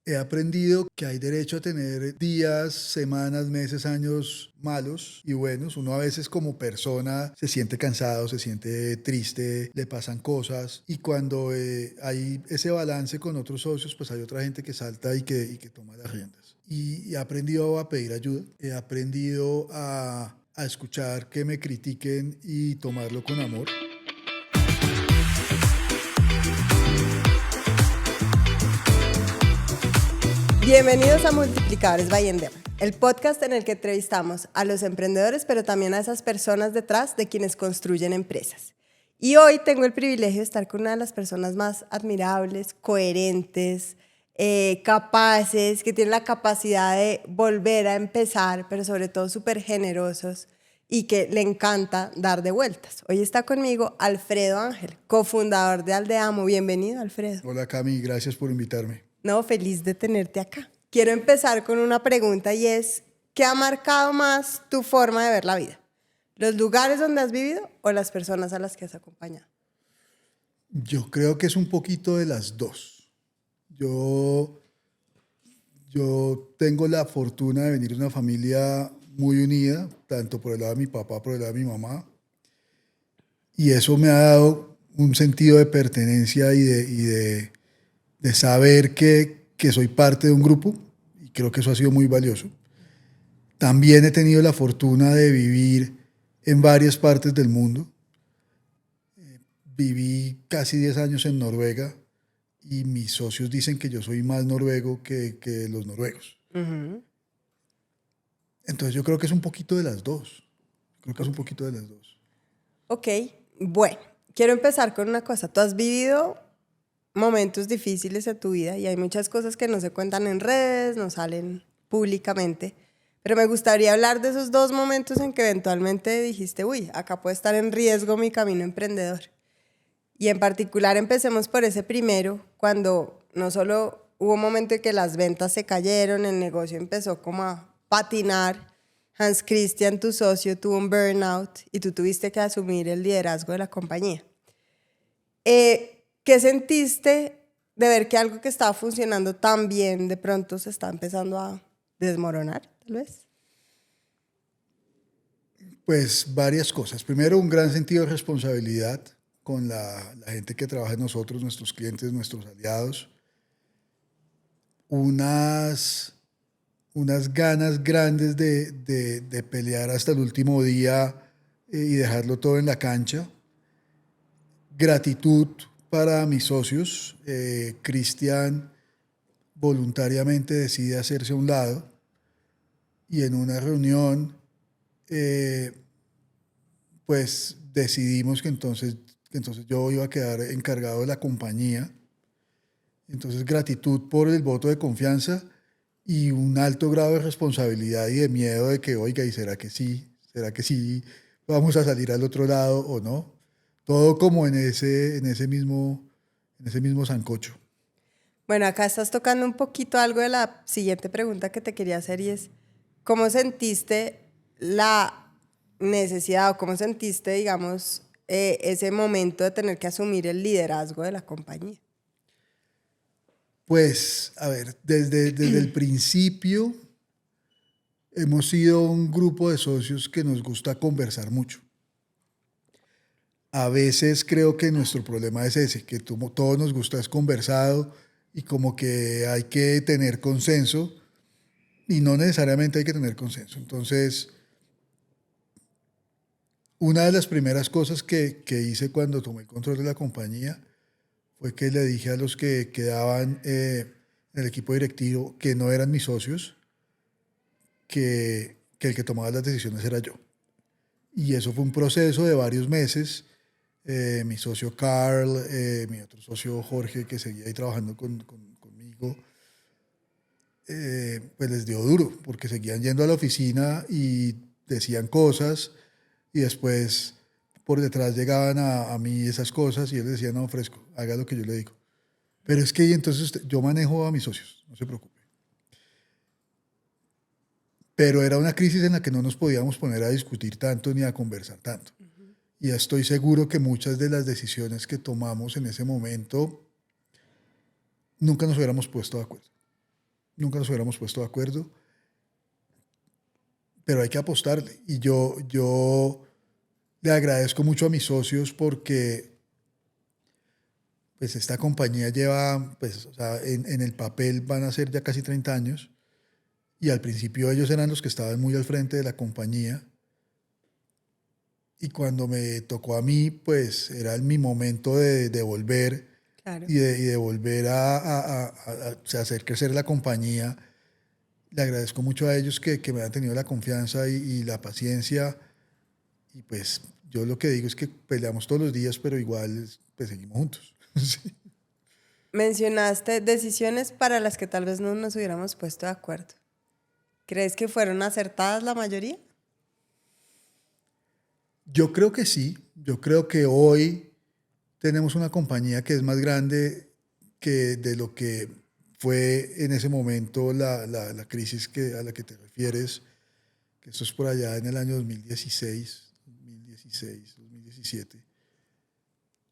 He aprendido que hay derecho a tener días, semanas, meses, años malos y buenos. Uno a veces como persona se siente cansado, se siente triste, le pasan cosas. Y cuando hay ese balance con otros socios, pues hay otra gente que salta y que toma las riendas. Y he aprendido a pedir ayuda. He aprendido a escuchar que me critiquen y tomarlo con amor. Bienvenidos a Multiplicadores by Endeavor, el podcast en el que entrevistamos a los emprendedores, pero también a esas personas detrás de quienes construyen empresas. Y hoy tengo el privilegio de estar con una de las personas más admirables, coherentes, capaces, que tienen la capacidad de volver a empezar, pero sobre todo súper generosos y que le encanta dar de vueltas. Hoy está conmigo Alfredo Ángel, cofundador de Aldeamo. Bienvenido, Alfredo. Hola Cami, gracias por invitarme. No, feliz de tenerte acá. Quiero empezar con una pregunta y es, ¿qué ha marcado más tu forma de ver la vida? ¿Los lugares donde has vivido o las personas a las que has acompañado? Yo creo que es un poquito de las dos. Yo, yo tengo la fortuna de venir de una familia muy unida, tanto por el lado de mi papá, por el lado de mi mamá, y eso me ha dado un sentido de pertenencia y de saber que soy parte de un grupo, y creo que eso ha sido muy valioso. También he tenido la fortuna de vivir en varias partes del mundo. Viví casi 10 años en Noruega y mis socios dicen que yo soy más noruego que los noruegos. Entonces yo creo que es un poquito de las dos. Creo que es un poquito de las dos. Ok, bueno, quiero empezar con una cosa. Tú has vivido momentos difíciles en tu vida y hay muchas cosas que no se cuentan en redes, no salen públicamente, pero me gustaría hablar de esos dos momentos en que eventualmente dijiste, uy, acá puede estar en riesgo mi camino emprendedor. Y en particular empecemos por ese primero, cuando no solo hubo un momento en que las ventas se cayeron, el negocio empezó como a patinar, Hans Christian, tu socio, tuvo un burnout y tú tuviste que asumir el liderazgo de la compañía. ¿Qué sentiste de ver que algo que estaba funcionando tan bien de pronto se está empezando a desmoronar, tal vez? Pues varias cosas. Primero, un gran sentido de responsabilidad con la gente que trabaja en nosotros, nuestros clientes, nuestros aliados. Unas ganas grandes de pelear hasta el último día y dejarlo todo en la cancha. Gratitud para mis socios. Cristian voluntariamente decide hacerse a un lado y en una reunión pues decidimos que entonces yo iba a quedar encargado de la compañía. Entonces gratitud por el voto de confianza y un alto grado de responsabilidad y de miedo de que, oiga, ¿y será que sí? ¿Será que sí vamos a salir al otro lado o no? Todo como en ese mismo sancocho. Bueno, acá estás tocando un poquito algo de la siguiente pregunta que te quería hacer y es, ¿cómo sentiste la necesidad o cómo sentiste, digamos, ese momento de tener que asumir el liderazgo de la compañía? Pues, a ver, desde el principio hemos sido un grupo de socios que nos gusta conversar mucho. A veces creo que nuestro problema es ese, que todos nos gusta es conversado y como que hay que tener consenso y no necesariamente hay que tener consenso. Entonces, una de las primeras cosas que hice cuando tomé el control de la compañía fue que le dije a los que quedaban en el equipo directivo, que no eran mis socios, que el que tomaba las decisiones era yo. Y eso fue un proceso de varios meses. Mi socio Carl, mi otro socio Jorge, que seguía ahí trabajando conmigo, pues les dio duro, porque seguían yendo a la oficina y decían cosas, y después por detrás llegaban a mí esas cosas, y él decía, no, Fresco, haga lo que yo le digo. Pero es que entonces yo manejo a mis socios, no se preocupe. Pero era una crisis en la que no nos podíamos poner a discutir tanto ni a conversar tanto. Y estoy seguro que muchas de las decisiones que tomamos en ese momento nunca nos hubiéramos puesto de acuerdo. nunca nos hubiéramos puesto de acuerdo, pero hay que apostarle. Y yo le agradezco mucho a mis socios porque pues esta compañía lleva, pues, o sea, en el papel van a ser ya casi 30 años y al principio ellos eran los que estaban muy al frente de la compañía y cuando me tocó a mí, pues era mi momento de volver Claro. y de volver o sea, hacer crecer la compañía. Le agradezco mucho a ellos que me han tenido la confianza y la paciencia y pues yo lo que digo es que peleamos todos los días, pero igual pues seguimos juntos. Sí. Mencionaste decisiones para las que tal vez no nos hubiéramos puesto de acuerdo. ¿Crees que fueron acertadas la mayoría? Yo creo que sí. Yo creo que hoy tenemos una compañía que es más grande que de lo que fue en ese momento la crisis a la que te refieres, que esto es por allá en el año 2017.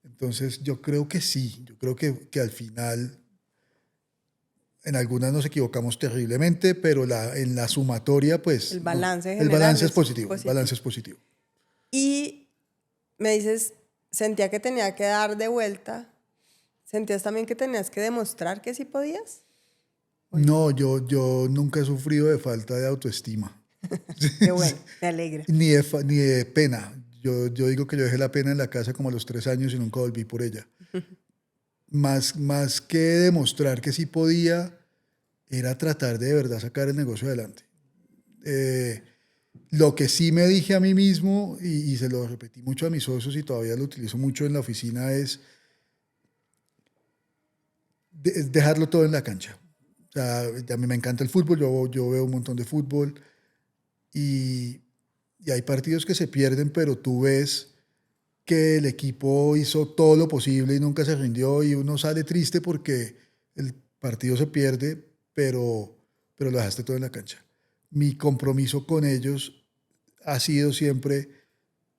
Entonces yo creo que sí, yo creo que al final en algunas nos equivocamos terriblemente, pero en la sumatoria pues El balance el general balance es es positivo, el positivo. balance es positivo. Y me dices, sentía que tenía que dar de vuelta. ¿Sentías también que tenías que demostrar que sí podías? No, yo nunca he sufrido de falta de autoestima. Qué bueno, me alegra. Ni de pena. Yo digo que yo dejé la pena en la casa como a los 3 años y nunca volví por ella. Más que demostrar que sí podía, era tratar de verdad sacar el negocio adelante. Lo que sí me dije a mí mismo, y se lo repetí mucho a mis socios y todavía lo utilizo mucho en la oficina, es dejarlo todo en la cancha. O sea, a mí me encanta el fútbol, yo veo un montón de fútbol y hay partidos que se pierden, pero tú ves que el equipo hizo todo lo posible y nunca se rindió y uno sale triste porque el partido se pierde, pero lo dejaste todo en la cancha. Mi compromiso con ellos ha sido siempre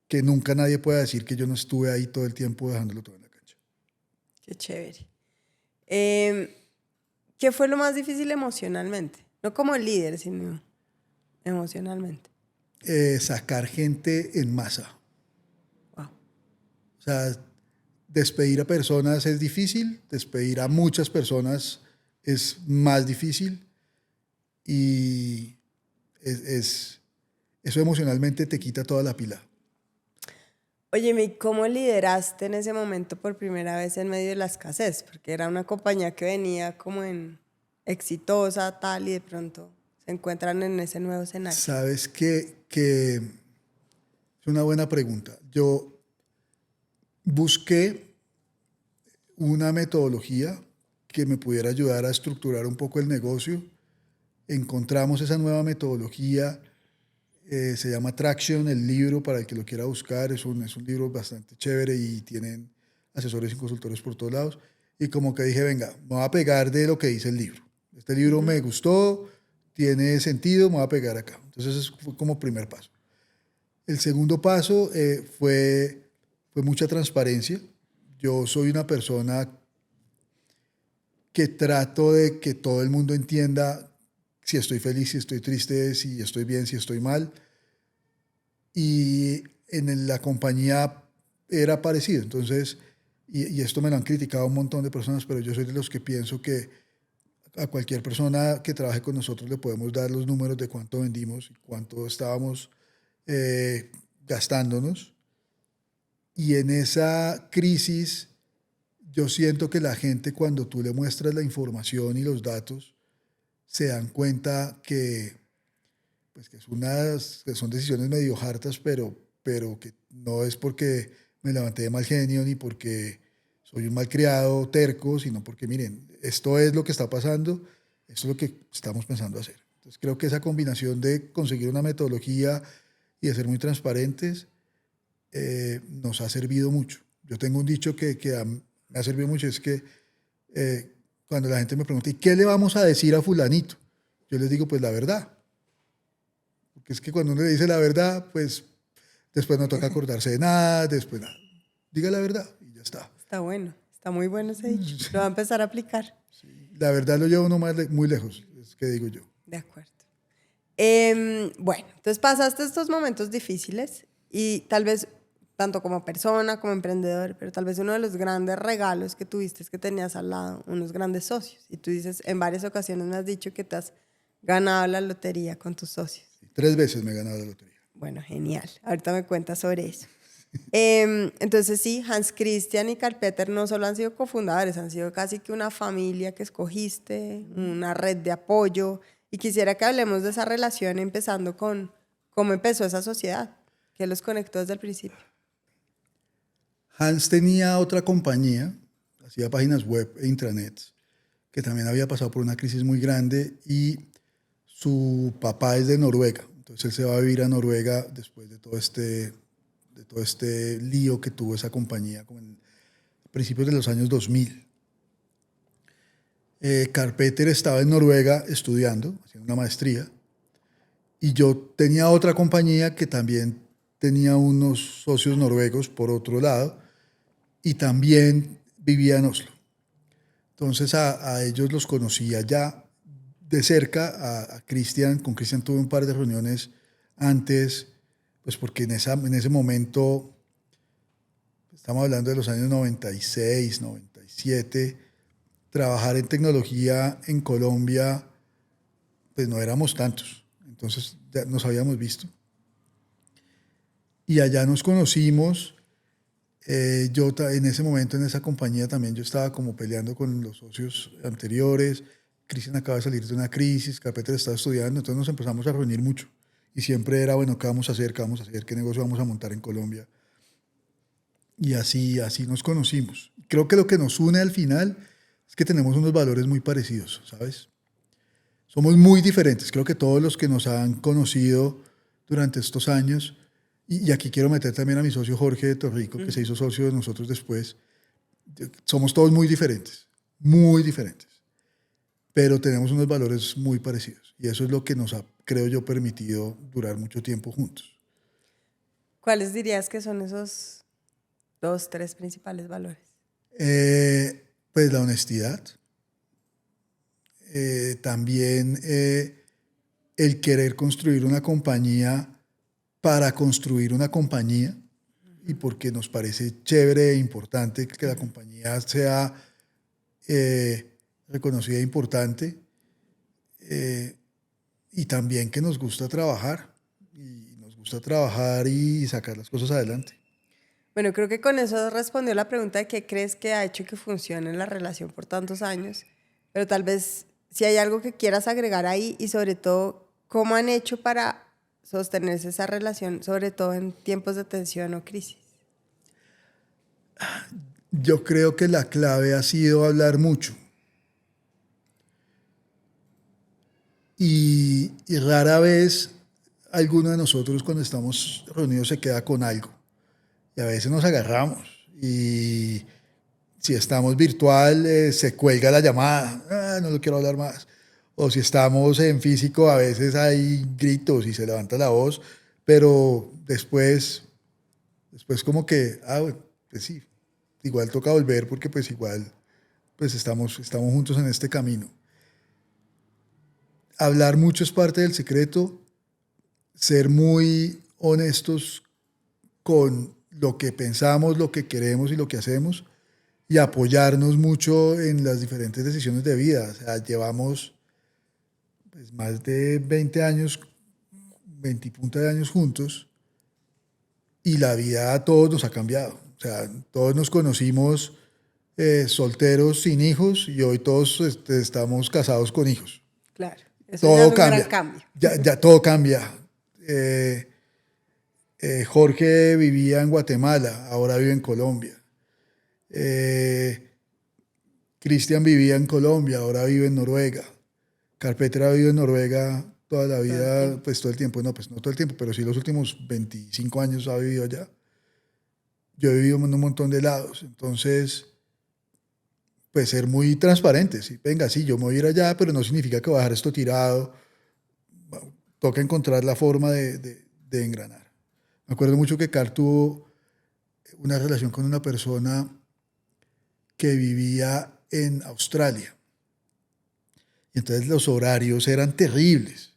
que nunca nadie pueda decir que yo no estuve ahí todo el tiempo dejándolo todo en la cancha. Qué chévere. ¿Qué fue lo más difícil emocionalmente? No como líder, sino emocionalmente. Sacar gente en masa. Wow. O sea, despedir a personas es difícil, despedir a muchas personas es más difícil y eso emocionalmente te quita toda la pila. Oye, ¿y cómo lideraste en ese momento por primera vez en medio de la escasez? Porque era una compañía que venía como en exitosa, tal, y de pronto se encuentran en ese nuevo escenario. Sabes que es una buena pregunta. Yo busqué una metodología que me pudiera ayudar a estructurar un poco el negocio. Encontramos esa nueva metodología, se llama Traction, el libro para el que lo quiera buscar, es un libro bastante chévere y tienen asesores y consultores por todos lados. Y como que dije, venga, me voy a pegar de lo que dice el libro. Este libro me gustó, tiene sentido, me voy a pegar acá. Entonces ese fue como primer paso. El segundo paso fue mucha transparencia. Yo soy una persona que trato de que todo el mundo entienda si estoy feliz, si estoy triste, si estoy bien, si estoy mal. Y en la compañía era parecido. Entonces, y esto me lo han criticado un montón de personas, pero yo soy de los que pienso que a cualquier persona que trabaje con nosotros le podemos dar los números de cuánto vendimos y cuánto estábamos gastándonos. Y en esa crisis, yo siento que la gente, cuando tú le muestras la información y los datos, se dan cuenta que, pues, que son decisiones medio hartas, pero que no es porque me levanté de mal genio ni porque soy un malcriado terco, sino porque, miren, esto es lo que está pasando, esto es lo que estamos pensando hacer. Entonces, creo que esa combinación de conseguir una metodología y de ser muy transparentes nos ha servido mucho. Yo tengo un dicho que me ha servido mucho, es que cuando la gente me pregunta, ¿y qué le vamos a decir a fulanito? Yo les digo, pues la verdad. Porque es que cuando uno le dice la verdad, pues después no toca acordarse de nada, después nada. Diga la verdad y ya está. Está bueno, está muy bueno ese dicho. Lo va a empezar a aplicar. Sí. La verdad lo lleva uno muy lejos, es que digo yo. De acuerdo. Bueno, entonces pasaste estos momentos difíciles y tal vez, tanto como persona, como emprendedor, pero tal vez uno de los grandes regalos que tuviste es que tenías al lado unos grandes socios. Y tú dices, en varias ocasiones me has dicho que te has ganado la lotería con tus socios. 3 veces me he ganado la lotería. Bueno, genial. Ahorita me cuentas sobre eso. Entonces sí, Hans Christian y Karl Peter no solo han sido cofundadores, han sido casi que una familia que escogiste, una red de apoyo. Y quisiera que hablemos de esa relación empezando con cómo empezó esa sociedad, que los conectó desde el principio. Hans tenía otra compañía, hacía páginas web e intranets, que también había pasado por una crisis muy grande y su papá es de Noruega. Entonces él se va a vivir a Noruega después de todo este lío que tuvo esa compañía como en principios de los años 2000. Karl Peter estaba en Noruega estudiando, haciendo una maestría, y yo tenía otra compañía que también tenía unos socios noruegos por otro lado, y también vivía en Oslo. Entonces a ellos los conocía ya de cerca, a Christian. Con Christian tuve un par de reuniones antes, pues porque en ese momento, estamos hablando de los años 96, 97, trabajar en tecnología en Colombia, pues no éramos tantos. Entonces ya nos habíamos visto. Y allá nos conocimos. Yo en ese momento, en esa compañía también yo estaba como peleando con los socios anteriores. Cristian acaba de salir de una crisis, Karl Peter estaba estudiando, entonces nos empezamos a reunir mucho. Y siempre era, bueno, ¿qué vamos a hacer? ¿Qué vamos a hacer? ¿Qué negocio vamos a montar en Colombia? Y así nos conocimos. Creo que lo que nos une al final es que tenemos unos valores muy parecidos, ¿sabes? Somos muy diferentes. Creo que todos los que nos han conocido durante estos años, y aquí quiero meter también a mi socio Jorge de Torrico, que se hizo socio de nosotros después, somos todos muy diferentes, pero tenemos unos valores muy parecidos. Y eso es lo que nos ha, creo yo, permitido durar mucho tiempo juntos. ¿Cuáles dirías que son esos 2, 3 principales valores? Pues la honestidad. También el querer construir una compañía para construir una compañía, y porque nos parece chévere e importante que la compañía sea reconocida e importante, y también que nos gusta trabajar y sacar las cosas adelante. Bueno, creo que con eso respondió la pregunta de qué crees que ha hecho que funcione la relación por tantos años, pero tal vez si hay algo que quieras agregar ahí y sobre todo cómo han hecho para sostenerse esa relación, sobre todo en tiempos de tensión o crisis. Yo creo que la clave ha sido hablar mucho. Y rara vez alguno de nosotros cuando estamos reunidos se queda con algo. Y a veces nos agarramos. Y si estamos virtual, se cuelga la llamada. No lo quiero hablar más. O si estamos en físico, a veces hay gritos y se levanta la voz. Pero después como que, bueno, pues sí, igual toca volver porque pues igual pues estamos juntos en este camino. Hablar mucho es parte del secreto, ser muy honestos con lo que pensamos, lo que queremos y lo que hacemos, y apoyarnos mucho en las diferentes decisiones de vida. O sea, llevamos pues, más de 20 años, 20 y punta de años juntos, y la vida a todos nos ha cambiado. O sea, todos nos conocimos solteros sin hijos y hoy todos estamos casados con hijos. Claro, eso ya Todo es un cambia. gran cambio. Ya todo cambia. Jorge vivía en Guatemala, ahora vive en Colombia. Cristian vivía en Colombia, ahora vive en Noruega. Karl Peter ha vivido en Noruega toda la vida, pues todo el tiempo. No, pues no todo el tiempo, pero sí los últimos 25 años ha vivido allá. Yo he vivido en un montón de lados. Entonces, pues ser muy transparentes. ¿Sí? Venga, sí, yo me voy a ir allá, pero no significa que voy a dejar esto tirado. Toca encontrar la forma de engranar. Me acuerdo mucho que Karl tuvo una relación con una persona que vivía en Australia. Y entonces los horarios eran terribles.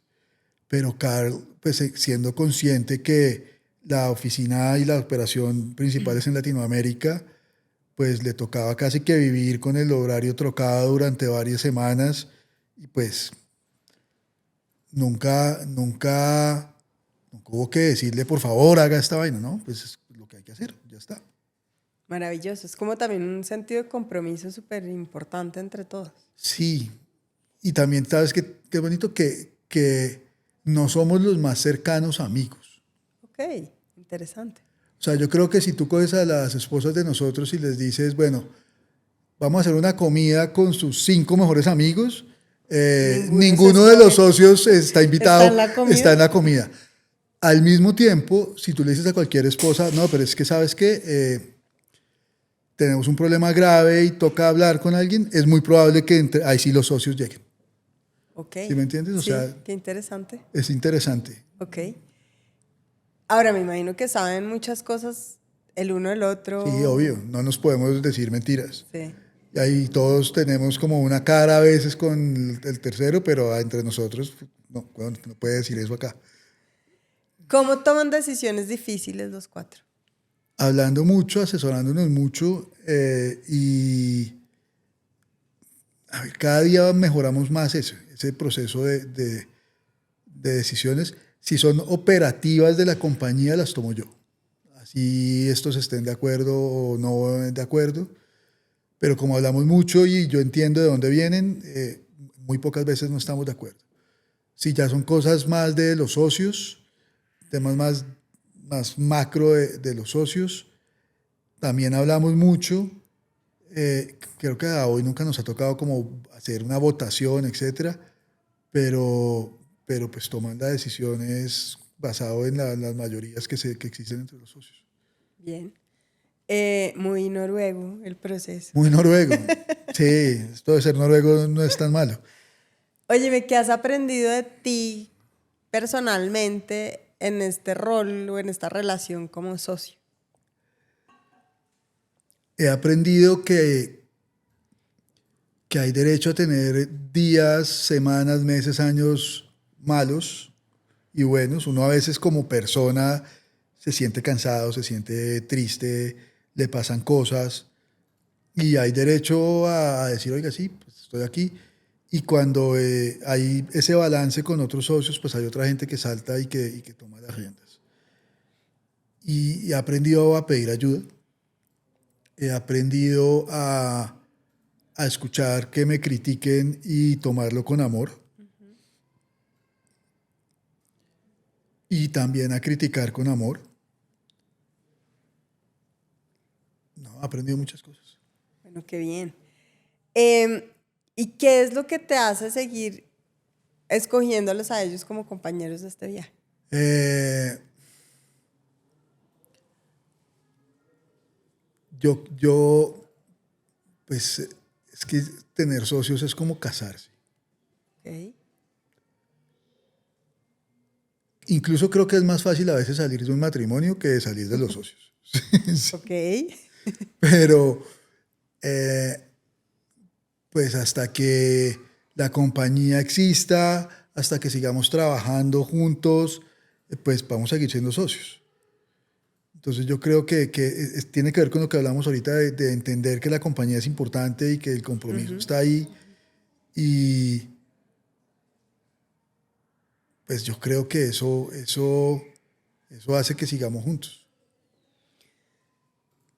Pero Carl, pues siendo consciente que la oficina y la operación principales en Latinoamérica, pues le tocaba casi que vivir con el horario trocado durante varias semanas y pues nunca hubo que decirle por favor haga esta vaina, ¿no? Pues es lo que hay que hacer, ya está. Maravilloso. Es como también un sentido de compromiso súper importante entre todos. Sí, y también sabes que qué bonito que no somos los más cercanos amigos. Ok, interesante. O sea, yo creo que si tú coges a las esposas de nosotros y les dices, bueno, vamos a hacer una comida con sus 5 mejores amigos, ninguno de los socios está invitado, está en la comida. Al mismo tiempo, si tú le dices a cualquier esposa, no, pero es que sabes que tenemos un problema grave y toca hablar con alguien, es muy probable que ahí sí los socios lleguen. Ok. ¿Sí me entiendes? O sea, qué interesante. es interesante. Ok. Ahora me imagino que saben muchas cosas el uno del otro. Sí, obvio, no nos podemos decir mentiras. Sí. Y ahí todos tenemos como una cara a veces con el tercero, pero entre nosotros no puede decir eso acá. ¿Cómo toman decisiones difíciles los 4? Hablando mucho, asesorándonos mucho y a ver, cada día mejoramos más ese proceso de decisiones. Si son operativas de la compañía, las tomo yo. Así estos estén de acuerdo o no de acuerdo. Pero como hablamos mucho y yo entiendo de dónde vienen, muy pocas veces no estamos de acuerdo. Si ya son cosas más de los socios, temas más macro de los socios, también hablamos mucho. Creo que a hoy nunca nos ha tocado como hacer una votación, etcétera, pero pues toman las decisiones basado en las mayorías que existen entre los socios. Bien. Muy noruego el proceso. Muy noruego. Sí, esto de ser noruego no es tan malo. Óyeme, ¿qué has aprendido de ti personalmente en este rol o en esta relación como socio? He aprendido que hay derecho a tener días, semanas, meses, años malos y buenos. Uno a veces como persona se siente cansado, se siente triste, le pasan cosas y hay derecho a decir, oiga, sí, pues estoy aquí. Y cuando hay ese balance con otros socios, pues hay otra gente que salta y que toma las riendas. Y he aprendido a pedir ayuda. He aprendido a escuchar que me critiquen y tomarlo con amor. Uh-huh. Y también a criticar con amor. No, he aprendido muchas cosas. Bueno, qué bien. ¿Y qué es lo que te hace seguir escogiéndolos a ellos como compañeros de este viaje? Yo, pues, es que tener socios es como casarse. Okay. Incluso creo que es más fácil a veces salir de un matrimonio que salir de los socios. Sí. Ok. Pero, pues hasta que la compañía exista, hasta que sigamos trabajando juntos, pues vamos a seguir siendo socios. Entonces yo creo que tiene que ver con lo que hablamos ahorita de entender que la compañía es importante y que el compromiso está ahí. Y pues yo creo que eso hace que sigamos juntos.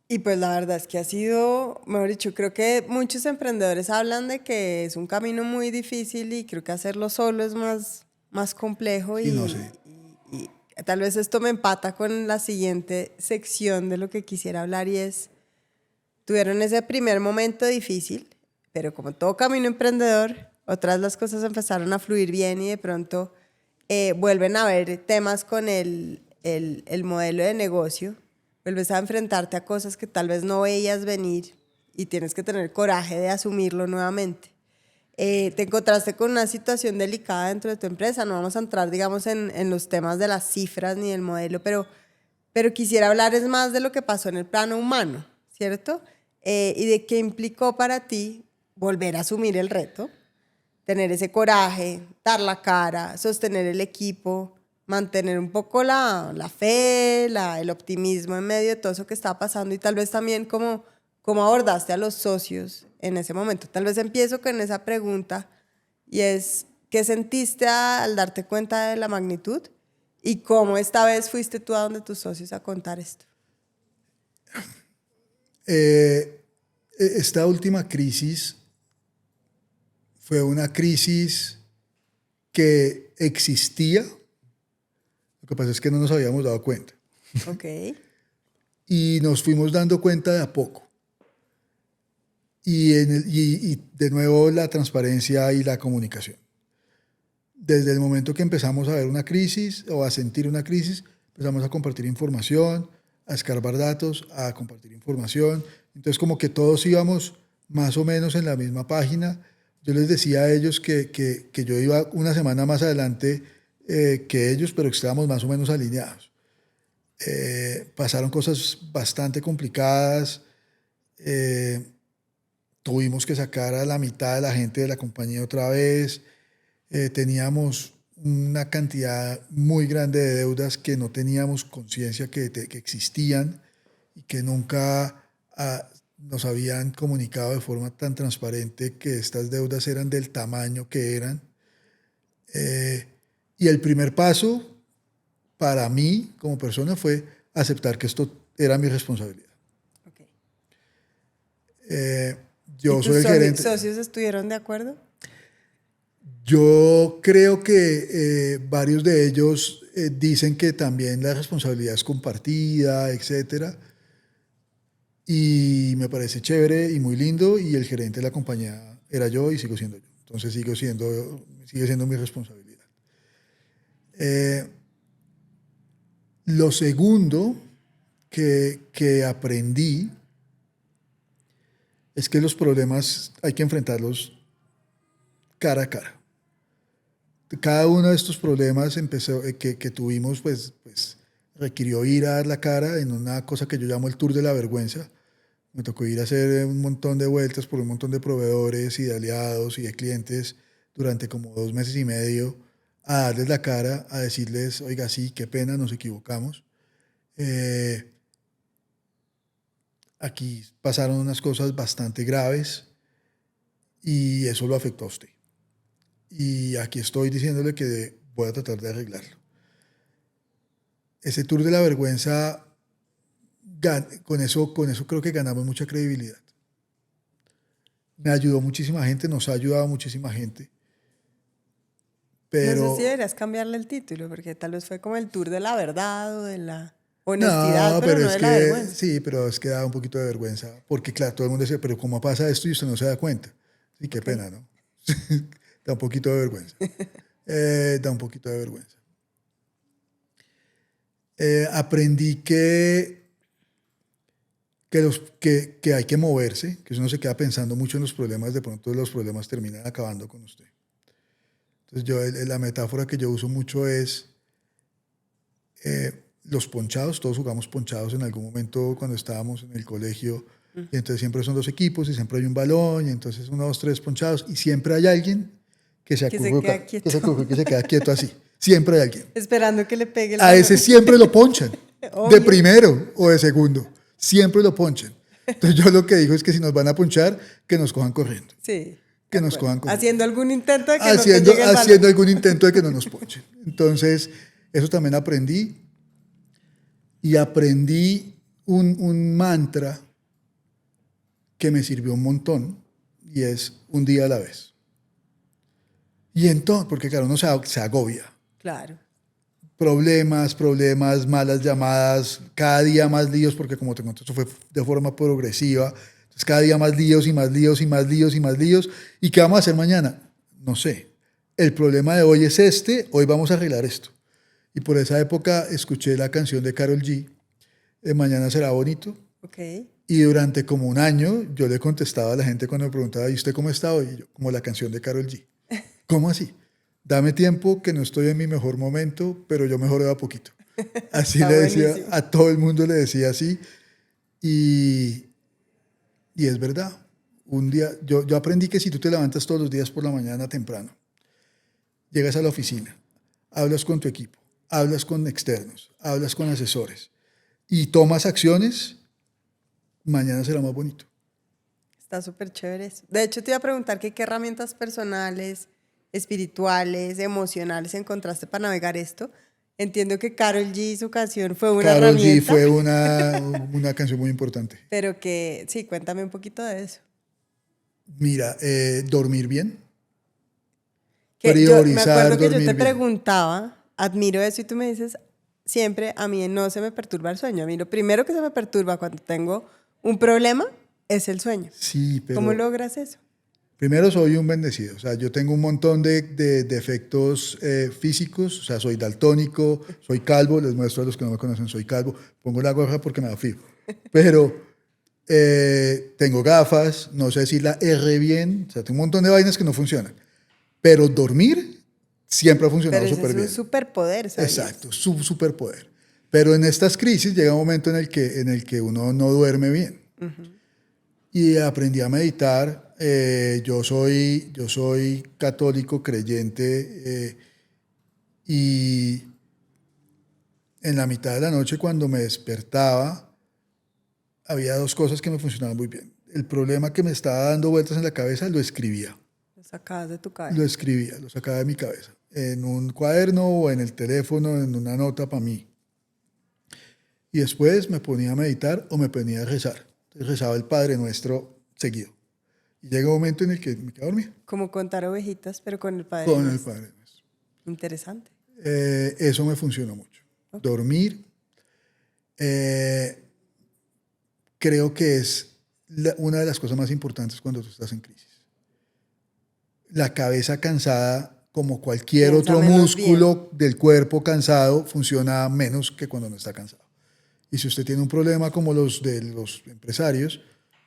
Y pues la verdad es que ha sido, mejor dicho, creo que muchos emprendedores hablan de que es un camino muy difícil y creo que hacerlo solo es más complejo. Sí, no sé. Y tal vez esto me empata con la siguiente sección de lo que quisiera hablar y es, tuvieron ese primer momento difícil, pero como todo camino emprendedor, otras las cosas empezaron a fluir bien y de pronto vuelven a haber temas con el modelo de negocio. Vuelves a enfrentarte a cosas que tal vez no veías venir y tienes que tener coraje de asumirlo nuevamente. Te encontraste con una situación delicada dentro de tu empresa. No vamos a entrar, digamos, en los temas de las cifras ni del modelo, pero quisiera hablar es más de lo que pasó en el plano humano, ¿cierto? Y de qué implicó para ti volver a asumir el reto, tener ese coraje, dar la cara, sostener el equipo, mantener un poco la fe, el optimismo en medio de todo eso que estaba pasando y tal vez también cómo abordaste a los socios en ese momento. Tal vez empiezo con esa pregunta y es, ¿qué sentiste al darte cuenta de la magnitud? ¿Y cómo esta vez fuiste tú a donde tus socios a contar esto? Esta última crisis fue una crisis que existía, lo que pasa es que no nos habíamos dado cuenta. Ok. Y nos fuimos dando cuenta de a poco. Y de nuevo la transparencia y la comunicación. Desde el momento que empezamos a ver una crisis o a sentir una crisis, empezamos a compartir información, a escarbar datos, a compartir información. Entonces como que todos íbamos más o menos en la misma página. Yo les decía a ellos que yo iba una semana más adelante que ellos, pero que estábamos más o menos alineados. Pasaron cosas bastante complicadas. Tuvimos que sacar a la mitad de la gente de la compañía otra vez. Teníamos una cantidad muy grande de deudas que no teníamos conciencia que existían y que nunca nos habían comunicado de forma tan transparente que estas deudas eran del tamaño que eran. Y el primer paso para mí como persona fue aceptar que esto era mi responsabilidad. Okay. Yo soy el gerente. ¿Tus socios estuvieron de acuerdo? Yo creo que varios de ellos dicen que también la responsabilidad es compartida, etcétera. Y me parece chévere y muy lindo. Y el gerente de la compañía era yo y sigo siendo yo. Entonces sigue siendo mi responsabilidad. Lo segundo que aprendí es que los problemas hay que enfrentarlos cara a cara. Cada uno de estos problemas que tuvimos pues requirió ir a dar la cara en una cosa que yo llamo el tour de la vergüenza. Me tocó ir a hacer un montón de vueltas por un montón de proveedores y de aliados y de clientes durante como 2 meses y medio a darles la cara, a decirles, oiga, sí, qué pena, nos equivocamos. Aquí pasaron unas cosas bastante graves y eso lo afectó a usted. Y aquí estoy diciéndole que voy a tratar de arreglarlo. Ese tour de la vergüenza, con eso creo que ganamos mucha credibilidad. Me ayudó muchísima gente, nos ha ayudado muchísima gente. Pero, no sé si deberías cambiarle el título, porque tal vez fue como el tour de la verdad o de la honestidad, pero no de la vergüenza. Sí, pero es que da un poquito de vergüenza. Porque claro, todo el mundo dice, pero ¿cómo pasa esto y usted no se da cuenta? Sí, qué pena, ¿no? Da un poquito de vergüenza. Da un poquito de vergüenza. Aprendí que hay que moverse, que uno se queda pensando mucho en los problemas, de pronto los problemas terminan acabando con usted. Entonces la metáfora que yo uso mucho es los ponchados. Todos jugamos ponchados en algún momento cuando estábamos en el colegio. Y entonces siempre son 2 equipos y siempre hay un balón y entonces 1, 2, 3 ponchados y siempre hay alguien que se acurruca, que se queda quieto así. Siempre hay alguien. Esperando que le pegue el A balón. ese siempre lo ponchan, de primero o de segundo. Siempre lo ponchan. Entonces yo lo que digo es que si nos van a ponchar, que nos cojan corriendo. Sí. Que nos cojan corriendo. Haciendo algún intento de que no te llegue el balón. Haciendo algún intento de que no nos ponchen. Entonces, eso también aprendí. Y aprendí un mantra que me sirvió un montón y es un día a la vez. Y entonces, porque claro, uno se agobia. Claro. Problemas, malas llamadas, cada día más líos, porque como te conté, eso fue de forma progresiva. Entonces, cada día más líos y más líos y más líos y más líos. ¿Y qué vamos a hacer mañana? No sé. El problema de hoy es hoy vamos a arreglar esto. Y por esa época escuché la canción de Karol G, Mañana será bonito. Okay. Y durante como un año yo le contestaba a la gente cuando me preguntaba, ¿y usted cómo está hoy? Y yo, como la canción de Karol G. ¿Cómo así? Dame tiempo, que no estoy en mi mejor momento, pero yo mejoré a poquito. Así le decía, buenísimo. A todo el mundo le decía así. Y es verdad, un día, yo aprendí que si tú te levantas todos los días por la mañana temprano, llegas a la oficina, hablas con tu equipo, hablas con externos, hablas con asesores y tomas acciones, mañana será más bonito. Está súper chévere eso. De hecho, te iba a preguntar que qué herramientas personales, espirituales, emocionales encontraste para navegar esto. Entiendo que Karol G, su canción, fue una Karol G herramienta. fue una canción muy importante. Pero que, sí, cuéntame un poquito de eso. Mira, dormir bien, Que yo me priorizar acuerdo que yo dormir te bien. preguntaba, admiro eso y tú me dices, siempre a mí no se me perturba el sueño. A mí lo primero que se me perturba cuando tengo un problema es el sueño. Sí, ¿Cómo pero logras eso? primero soy un bendecido. O sea, yo tengo un montón de defectos físicos. O sea, soy daltónico, soy calvo. Les muestro a los que no me conocen, soy calvo. Pongo la gorra porque me da frío. Pero tengo gafas, no sé si la R bien. O sea, tengo un montón de vainas que no funcionan. Pero dormir siempre ha funcionado Pero ese súper es un bien. superpoder, ¿sabías? Exacto, su superpoder. Pero en estas crisis llega un momento en el que uno no duerme bien. Y aprendí a meditar. Yo soy católico creyente y en la mitad de la noche cuando me despertaba había dos cosas que me funcionaban muy bien. El problema que me estaba dando vueltas en la cabeza lo escribía. Lo sacabas de tu Lo cabeza. escribía, lo sacaba de mi cabeza. En un cuaderno o en el teléfono, en una nota para mí. Y después me ponía a meditar o me ponía a rezar. Entonces rezaba el Padre Nuestro seguido. Y llega un momento en el que me quedé dormido Como contar ovejitas, pero con el Padre con el Nuestro. Padre Nuestro. Interesante. Eso me funcionó mucho. Dormir, eh, creo que es una de las cosas más importantes cuando tú estás en crisis. La cabeza cansada, como cualquier Piensa otro menos bien. músculo del cuerpo cansado, funciona menos que cuando no está cansado. Y si usted tiene un problema como los de los empresarios,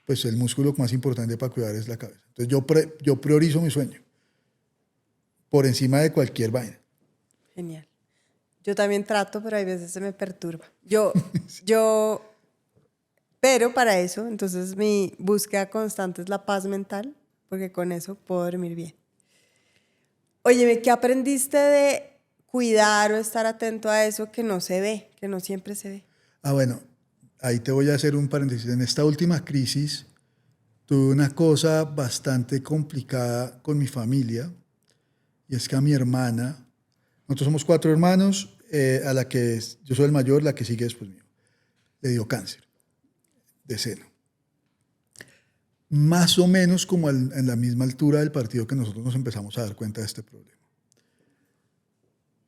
pues el músculo más importante para cuidar es la cabeza. Entonces yo priorizo mi sueño por encima de cualquier vaina. Genial. Yo también trato, pero hay veces se me perturba. Yo, pero para eso, entonces mi búsqueda constante es la paz mental, porque con eso puedo dormir bien. Óyeme, ¿qué aprendiste de cuidar o estar atento a eso que no se ve, que no siempre se ve? Bueno, ahí te voy a hacer un paréntesis. En esta última crisis tuve una cosa bastante complicada con mi familia, y es que a mi hermana, nosotros somos 4 hermanos, a la que yo soy el mayor, la que sigue después mío, le dio cáncer de seno. Más o menos como en la misma altura del partido que nosotros nos empezamos a dar cuenta de este problema.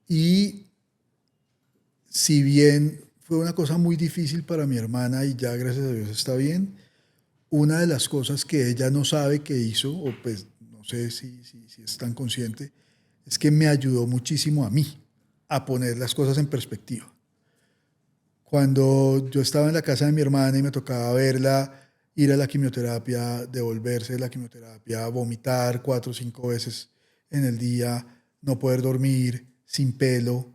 Y si bien fue una cosa muy difícil para mi hermana y ya gracias a Dios está bien, una de las cosas que ella no sabe que hizo, o pues no sé si es tan consciente, es que me ayudó muchísimo a mí a poner las cosas en perspectiva. Cuando yo estaba en la casa de mi hermana y me tocaba verla ir a la quimioterapia, devolverse de la quimioterapia, vomitar 4 o 5 veces en el día, no poder dormir, sin pelo,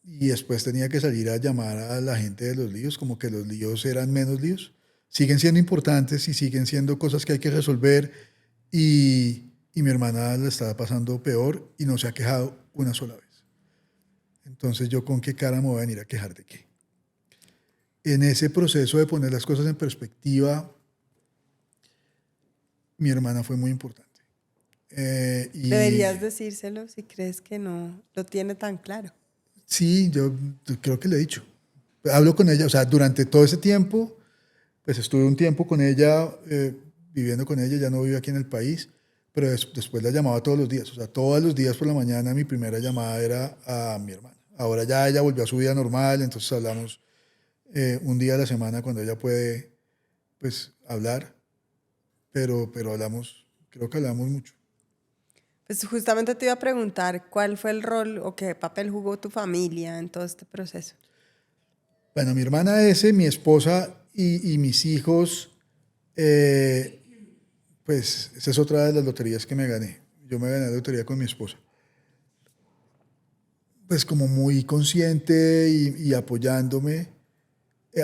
y después tenía que salir a llamar a la gente de los líos, como que los líos eran menos líos. Siguen siendo importantes y siguen siendo cosas que hay que resolver, y mi hermana la estaba pasando peor y no se ha quejado una sola vez. Entonces, ¿yo con qué cara me voy a venir a quejar de qué? En ese proceso de poner las cosas en perspectiva, mi hermana fue muy importante. Deberías decírselo si crees que no lo tiene tan claro. Sí, yo creo que le he dicho. Hablo con ella, o sea, durante todo ese tiempo, pues estuve un tiempo con ella, viviendo con ella, ya no vive aquí en el país, pero después la llamaba todos los días. O sea, todos los días por la mañana mi primera llamada era a mi hermana. Ahora ya ella volvió a su vida normal, entonces hablamos un día a la semana cuando ella puede, pues, hablar, pero hablamos, creo que hablamos mucho. Pues justamente te iba a preguntar cuál fue el rol o qué papel jugó tu familia en todo este proceso. Bueno, mi hermana ese, mi esposa y mis hijos, pues esa es otra de las loterías que me gané. Yo me gané la lotería con mi esposa. Pues como muy consciente y apoyándome.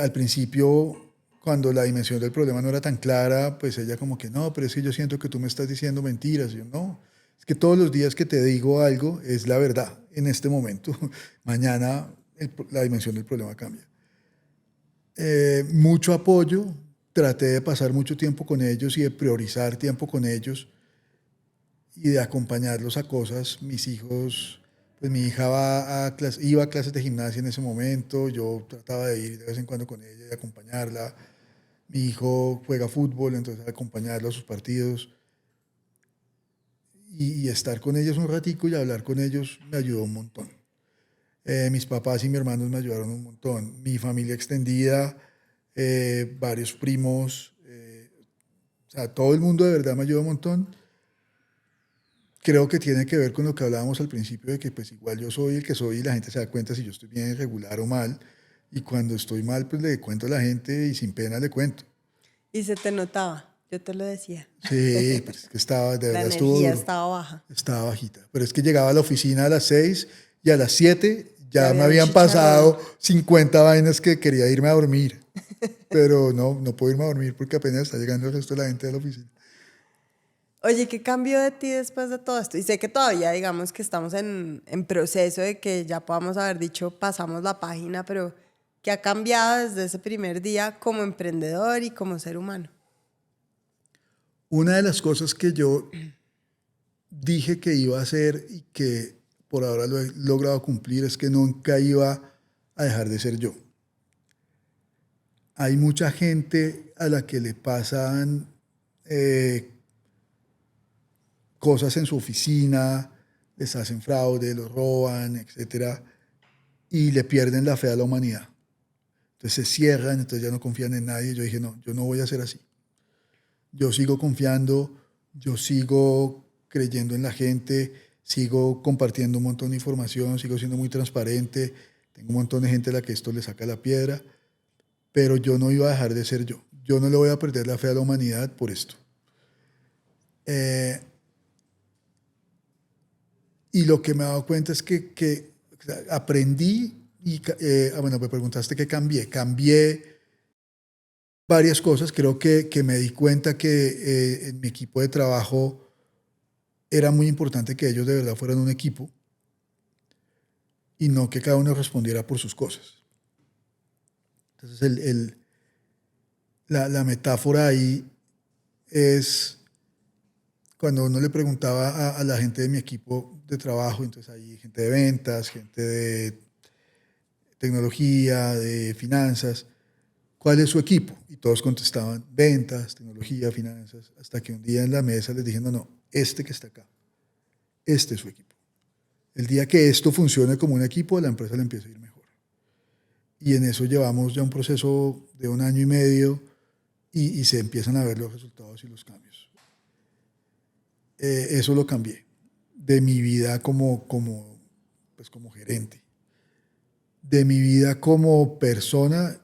Al principio cuando la dimensión del problema no era tan clara, pues ella como que no, pero es que yo siento que tú me estás diciendo mentiras. Y yo no, es que todos los días que te digo algo es la verdad en este momento. Mañana la dimensión del problema cambia. Mucho apoyo, traté de pasar mucho tiempo con ellos y de priorizar tiempo con ellos y de acompañarlos a cosas. Mis hijos, pues mi hija iba a clases de gimnasia en ese momento, yo trataba de ir de vez en cuando con ella y acompañarla. Mi hijo juega fútbol, entonces acompañarlo a sus partidos y estar con ellos un ratico y hablar con ellos me ayudó un montón. Mis papás y mis hermanos me ayudaron un montón. Mi familia extendida, varios primos, o sea, todo el mundo de verdad me ayudó un montón. Creo que tiene que ver con lo que hablábamos al principio de que pues igual yo soy el que soy y la gente se da cuenta si yo estoy bien, regular o mal. Y cuando estoy mal, pues le cuento a la gente y sin pena le cuento. Y se te notaba, yo te lo decía. Sí, pero es que estaba, de La verdad estuvo energía duro. estaba baja. Estaba bajita. Pero es que llegaba a la oficina a las 6 y a las 7 Ya ya me había un habían chicharrón. pasado 50 vainas que quería irme a dormir. Pero no puedo irme a dormir porque apenas está llegando el resto de la gente de la oficina. Oye, ¿qué cambió de ti después de todo esto? Y sé que todavía, digamos, que estamos en proceso de que ya podamos haber dicho, pasamos la página, pero ¿qué ha cambiado desde ese primer día como emprendedor y como ser humano? Una de las cosas que yo dije que iba a hacer y que por ahora lo he logrado cumplir es que nunca iba a dejar de ser yo. Hay mucha gente a la que le pasan cosas en su oficina, les hacen fraude, los roban, etcétera, y le pierden la fe a la humanidad. Entonces se cierran, entonces ya no confían en nadie. Yo dije, no, yo no voy a ser así. Yo sigo confiando, yo sigo creyendo en la gente, sigo compartiendo un montón de información, sigo siendo muy transparente. Tengo un montón de gente a la que esto le saca la piedra, pero yo no iba a dejar de ser yo. Yo no le voy a perder la fe a la humanidad por esto. Eh, y lo que me he dado cuenta es que aprendí y, bueno, me preguntaste qué cambié. Cambié varias cosas. Creo que me di cuenta que en mi equipo de trabajo era muy importante que ellos de verdad fueran un equipo y no que cada uno respondiera por sus cosas. Entonces, la metáfora ahí es cuando uno le preguntaba a la gente de mi equipo de trabajo, entonces hay gente de ventas, gente de tecnología, de finanzas, ¿cuál es su equipo? Y todos contestaban ventas, tecnología, finanzas, hasta que un día en la mesa les dije, no, este que está acá, este es su equipo. El día que esto funcione como un equipo, la empresa le empieza a ir mejor. Y en eso llevamos ya un proceso de 1 año y medio y se empiezan a ver los resultados y los cambios. Eso lo cambié de mi vida como gerente. De mi vida como persona,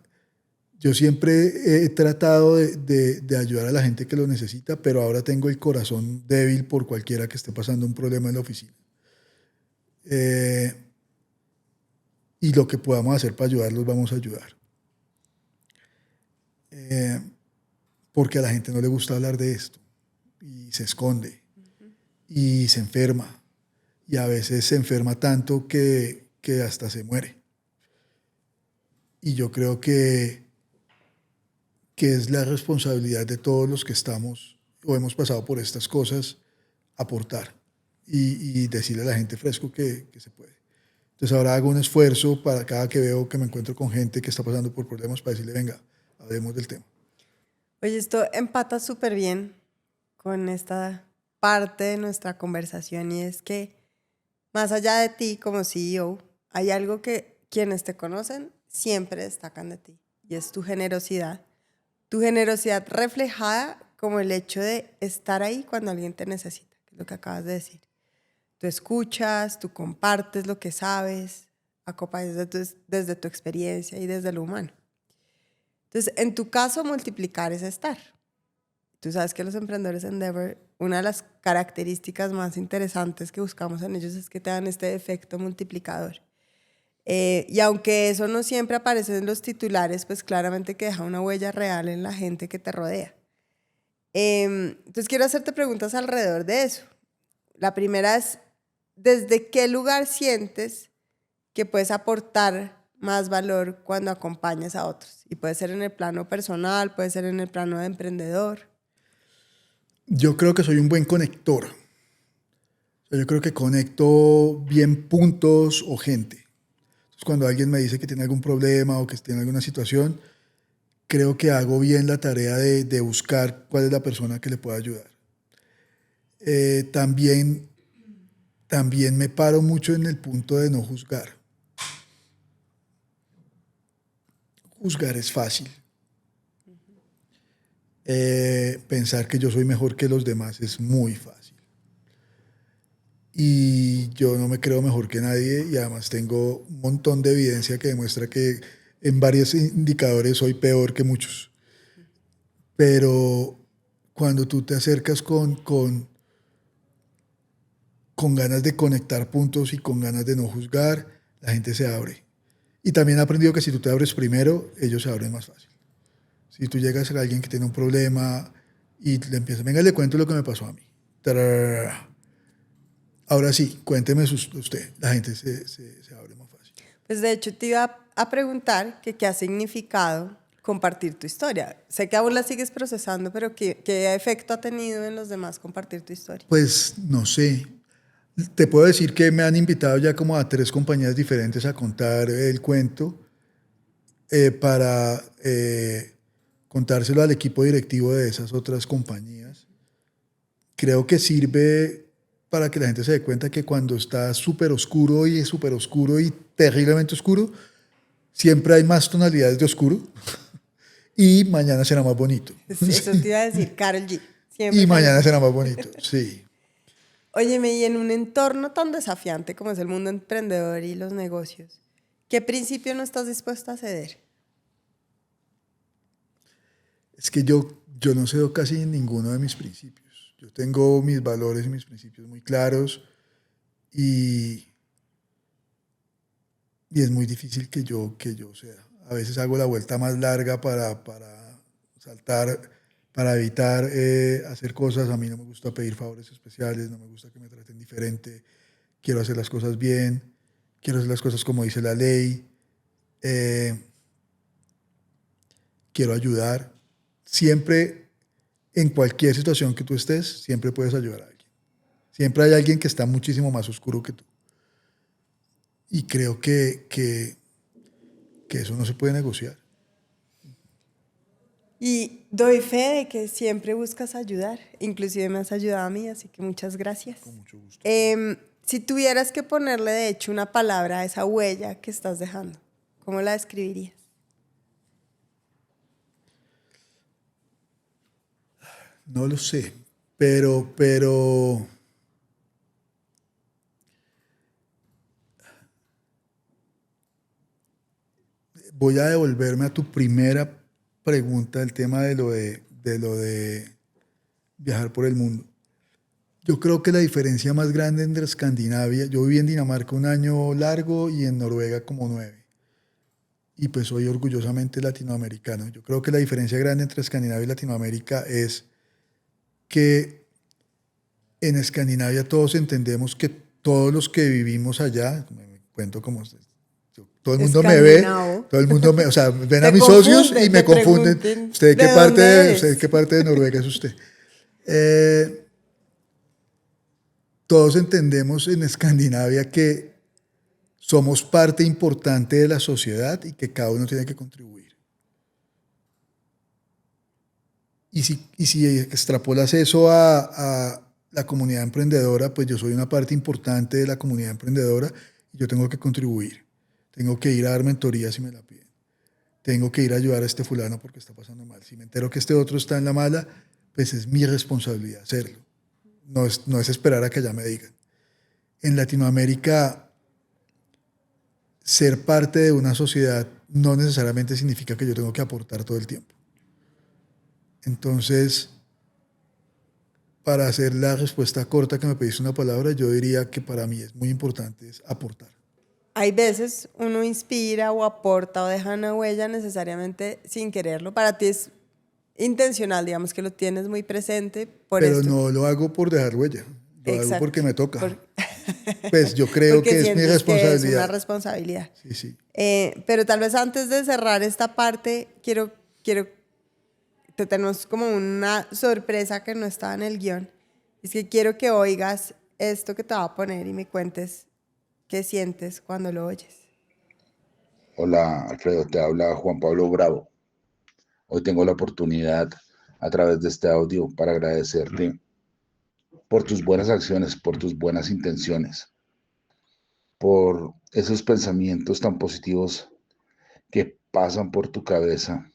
yo siempre he tratado de ayudar a la gente que lo necesita, pero ahora tengo el corazón débil por cualquiera que esté pasando un problema en la oficina. Y lo que podamos hacer para ayudarlos, vamos a ayudar. Porque a la gente no le gusta hablar de esto y se esconde y se enferma. Y a veces se enferma tanto que hasta se muere. Y yo creo que es la responsabilidad de todos los que estamos o hemos pasado por estas cosas, aportar y decirle a la gente fresco que se puede. Entonces ahora hago un esfuerzo para cada que veo que me encuentro con gente que está pasando por problemas para decirle, venga, hablemos del tema. Oye, esto empata súper bien con esta parte de nuestra conversación y es que más allá de ti como CEO, hay algo que quienes te conocen siempre destacan de ti y es tu generosidad. Tu generosidad reflejada como el hecho de estar ahí cuando alguien te necesita, que es lo que acabas de decir. Tú escuchas, tú compartes lo que sabes, acompañas desde tu experiencia y desde lo humano. Entonces, en tu caso, multiplicar es estar. Tú sabes que los emprendedores Endeavor, una de las características más interesantes que buscamos en ellos es que te dan este efecto multiplicador. Y aunque eso no siempre aparece en los titulares, pues claramente que deja una huella real en la gente que te rodea. Entonces quiero hacerte preguntas alrededor de eso. La primera es, ¿desde qué lugar sientes que puedes aportar más valor cuando acompañas a otros? Y puede ser en el plano personal, puede ser en el plano de emprendedor. Yo creo que soy un buen conector. O sea, yo creo que conecto bien puntos o gente. Entonces, cuando alguien me dice que tiene algún problema o que tiene alguna situación, creo que hago bien la tarea de buscar cuál es la persona que le pueda ayudar. También me paro mucho en el punto de no juzgar. Juzgar es fácil. Pensar que yo soy mejor que los demás es muy fácil. Y yo no me creo mejor que nadie y además tengo un montón de evidencia que demuestra que en varios indicadores soy peor que muchos. Pero cuando tú te acercas con ganas de conectar puntos y con ganas de no juzgar, la gente se abre. Y también he aprendido que si tú te abres primero, ellos se abren más fácil. Si tú llegas a alguien que tiene un problema y le empiezas, venga, le cuento lo que me pasó a mí. Tararara. Ahora sí, cuénteme usted. La gente se abre más fácil. Pues de hecho te iba a preguntar que qué ha significado compartir tu historia. Sé que aún la sigues procesando, pero ¿qué efecto ha tenido en los demás compartir tu historia? Pues no sé. Te puedo decir que me han invitado ya como a 3 compañías diferentes a contar el cuento para contárselo al equipo directivo de esas otras compañías. Creo que sirve para que la gente se dé cuenta que cuando está súper oscuro y terriblemente oscuro, siempre hay más tonalidades de oscuro y mañana será más bonito. Eso te iba a decir, Karol G. Siempre Y Karol mañana G. será más bonito, sí. Óyeme, y en un entorno tan desafiante como es el mundo emprendedor y los negocios, ¿qué principio no estás dispuesto a ceder? Es que yo no cedo casi en ninguno de mis principios. Yo tengo mis valores y mis principios muy claros y es muy difícil que yo ceda. A veces hago la vuelta más larga para saltar, para evitar hacer cosas. A mí no me gusta pedir favores especiales, no me gusta que me traten diferente. Quiero hacer las cosas bien, quiero hacer las cosas como dice la ley. Eh, Quiero ayudar. Siempre, en cualquier situación que tú estés, siempre puedes ayudar a alguien. Siempre hay alguien que está muchísimo más oscuro que tú. Y creo que eso no se puede negociar. Y doy fe de que siempre buscas ayudar. Inclusive me has ayudado a mí, así que muchas gracias. Con mucho gusto. Si tuvieras que ponerle, de hecho, una palabra a esa huella que estás dejando, ¿cómo la describirías? No lo sé, pero voy a devolverme a tu primera pregunta, el tema de lo de viajar por el mundo. Yo creo que la diferencia más grande entre Escandinavia, yo viví en Dinamarca un año largo y en Noruega como 9. Y pues soy orgullosamente latinoamericano. Yo creo que la diferencia grande entre Escandinavia y Latinoamérica es que en Escandinavia todos entendemos que todos los que vivimos allá, me cuento como todo el mundo me ve, Escandinavo. todo el mundo me, o sea, ven a Te mis socios y confunden, me te confunden. pregunten, ¿Usted ¿de dónde eres? qué parte de Noruega es usted? Todos entendemos en Escandinavia que somos parte importante de la sociedad y que cada uno tiene que contribuir. Y si extrapolas eso a la comunidad emprendedora, pues yo soy una parte importante de la comunidad emprendedora y yo tengo que contribuir. Tengo que ir a dar mentoría si me la piden. Tengo que ir a ayudar a este fulano porque está pasando mal. Si me entero que este otro está en la mala, pues es mi responsabilidad hacerlo. No es esperar a que allá me digan. En Latinoamérica, ser parte de una sociedad no necesariamente significa que yo tengo que aportar todo el tiempo. Entonces, para hacer la respuesta corta que me pediste una palabra, yo diría que para mí es muy importante es aportar. hay veces uno inspira o aporta o deja una huella necesariamente sin quererlo. Para ti es intencional, digamos que lo tienes muy presente por Pero esto. no lo hago por dejar huella, lo hago Exacto. porque me toca. Por- Pues yo creo Porque que es mi sientes que es una responsabilidad. responsabilidad. Sí, sí. Pero tal vez antes de cerrar esta parte, te tenemos como una sorpresa que no estaba en el guión. Es que quiero que oigas esto que te voy a poner y me cuentes qué sientes cuando lo oyes. Hola Alfredo, te habla Juan Pablo Bravo. Hoy tengo la oportunidad a través de este audio para agradecerte por tus buenas acciones, por tus buenas intenciones, por esos pensamientos tan positivos que pasan por tu cabeza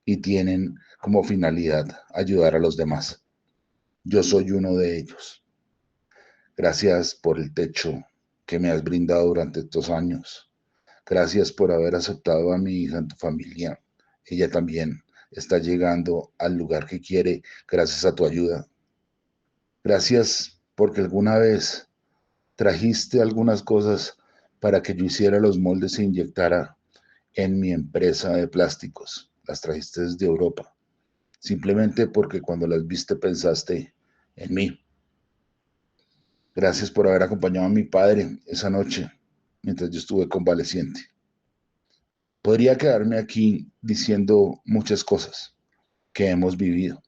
y tienen como finalidad ayudar a los demás. Yo soy uno de ellos. Gracias por el techo que me has brindado durante estos años. Gracias por haber aceptado a mi hija en tu familia. Ella también está llegando al lugar que quiere gracias a tu ayuda. Gracias porque alguna vez trajiste algunas cosas para que yo hiciera los moldes e inyectara en mi empresa de plásticos. Las trajiste desde Europa, simplemente porque cuando las viste pensaste en mí. Gracias por haber acompañado a mi padre esa noche mientras yo estuve convaleciente. Podría quedarme aquí diciendo muchas cosas que hemos vivido,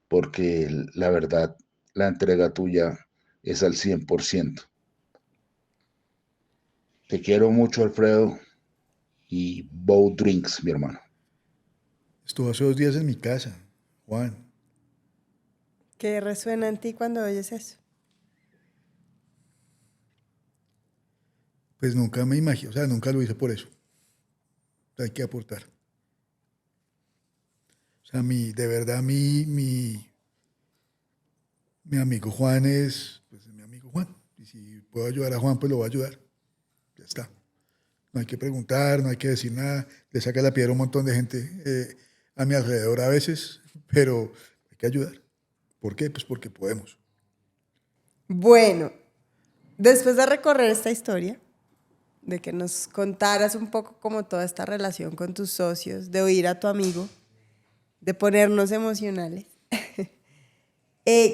porque la verdad, la entrega tuya es al 100%. Te quiero mucho, Alfredo, y Bow Drinks, mi hermano. Estuve hace 2 días en mi casa, Juan. ¿Qué resuena en ti cuando oyes eso? Pues nunca me imaginé, o sea, nunca lo hice por eso. Hay que aportar. O sea, de verdad, mi amigo Juan pues, es mi amigo Juan. Y si puedo ayudar a Juan, pues lo voy a ayudar. Ya está. No hay que preguntar, no hay que decir nada. Le saca la piedra a un montón de gente a mi alrededor a veces, pero hay que ayudar. ¿Por qué? Pues porque podemos. Bueno, después de recorrer esta historia, de que nos contaras un poco como toda esta relación con tus socios, de oír a tu amigo, de ponernos emocionales,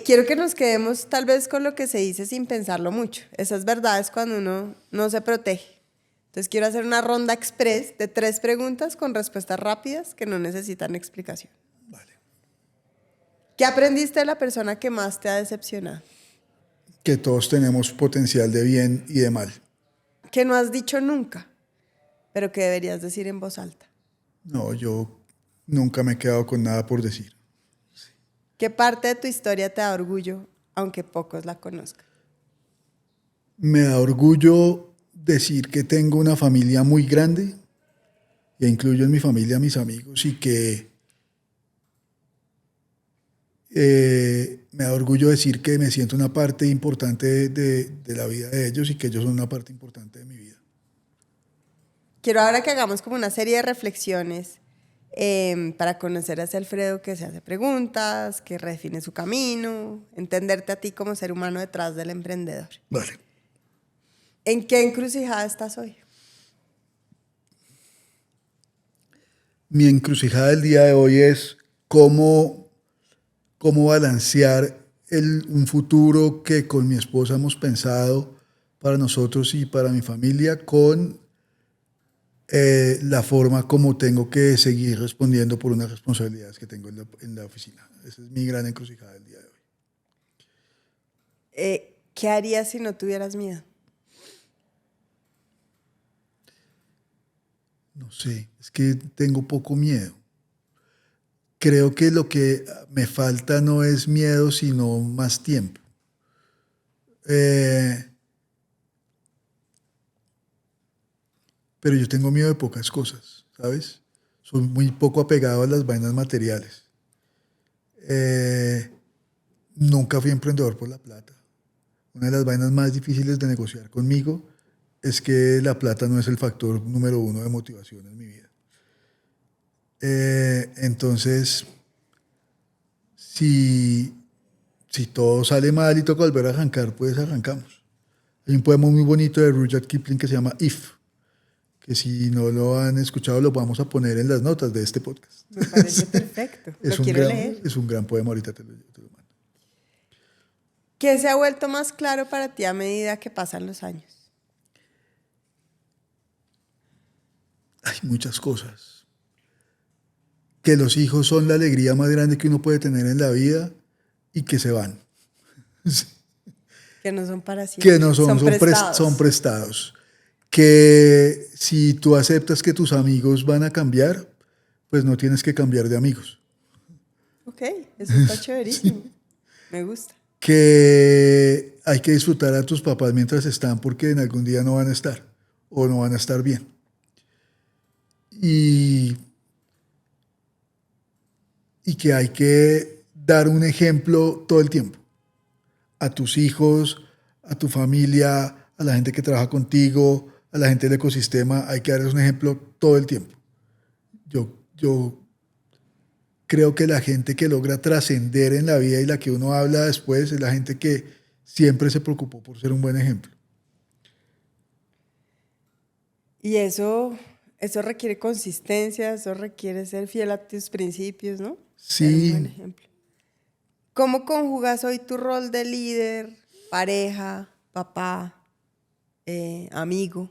quiero que nos quedemos tal vez con lo que se dice sin pensarlo mucho. Esas verdades cuando uno no se protege. Entonces quiero hacer una ronda express de 3 preguntas con respuestas rápidas que no necesitan explicación. Vale. ¿Qué aprendiste de la persona que más te ha decepcionado? Que todos tenemos potencial de bien y de mal. Que no has dicho nunca, pero que deberías decir en voz alta. No, yo nunca me he quedado con nada por decir. ¿Qué parte de tu historia te da orgullo, aunque pocos la conozcan? Me da orgullo decir que tengo una familia muy grande, e incluyo en mi familia a mis amigos, y que me da orgullo decir que me siento una parte importante de la vida de ellos y que ellos son una parte importante de mi vida. Quiero ahora que hagamos como una serie de reflexiones para conocer a ese Alfredo que se hace preguntas, que redefine su camino, entenderte a ti como ser humano detrás del emprendedor. Vale. ¿En qué encrucijada estás hoy? Mi encrucijada del día de hoy es cómo balancear un futuro que con mi esposa hemos pensado para nosotros y para mi familia con la forma como tengo que seguir respondiendo por unas responsabilidades que tengo en la oficina. Esa es mi gran encrucijada del día de hoy. ¿Qué harías si no tuvieras miedo? No sé, es que tengo poco miedo. Creo que lo que me falta no es miedo, sino más tiempo. Pero yo tengo miedo de pocas cosas, ¿sabes? Soy muy poco apegado a las vainas materiales. Nunca fui emprendedor por la plata. Una de las vainas más difíciles de negociar conmigo es que la plata no es el factor número 1 de motivación en mi vida. Entonces, si todo sale mal y toca volver a arrancar, pues arrancamos. Hay un poema muy bonito de Rudyard Kipling que se llama If, que si no lo han escuchado lo vamos a poner en las notas de este podcast. Me parece perfecto. Lo quiero leer. Es un gran poema, ahorita te lo mando. ¿Qué se ha vuelto más claro para ti a medida que pasan los años? Hay muchas cosas. Que los hijos son la alegría más grande que uno puede tener en la vida y que se van. Que no son para siempre. Que no son prestados. Son prestados. Que si tú aceptas que tus amigos van a cambiar, pues no tienes que cambiar de amigos. Ok, eso está chéverísimo. Sí. Me gusta. Que hay que disfrutar a tus papás mientras están porque en algún día no van a estar o no van a estar bien. Y que hay que dar un ejemplo todo el tiempo. A tus hijos, a tu familia, a la gente que trabaja contigo, a la gente del ecosistema, hay que darles un ejemplo todo el tiempo. Yo creo que la gente que logra trascender en la vida y la que uno habla después es la gente que siempre se preocupó por ser un buen ejemplo. Y eso requiere consistencia, eso requiere ser fiel a tus principios, ¿no? Sí. Ser un buen ejemplo. ¿Cómo conjugas hoy tu rol de líder, pareja, papá, amigo?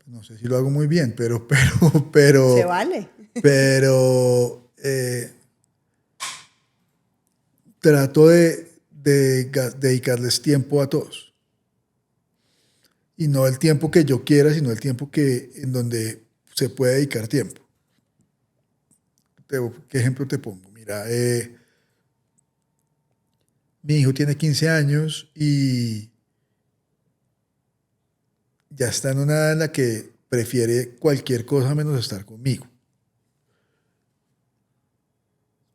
No sé si lo hago muy bien, pero Se vale. Pero trato de dedicarles tiempo a todos. Y no el tiempo que yo quiera, sino el tiempo en donde se puede dedicar tiempo. ¿Qué ejemplo te pongo? Mira, mi hijo tiene 15 años y ya está en una edad en la que prefiere cualquier cosa menos estar conmigo.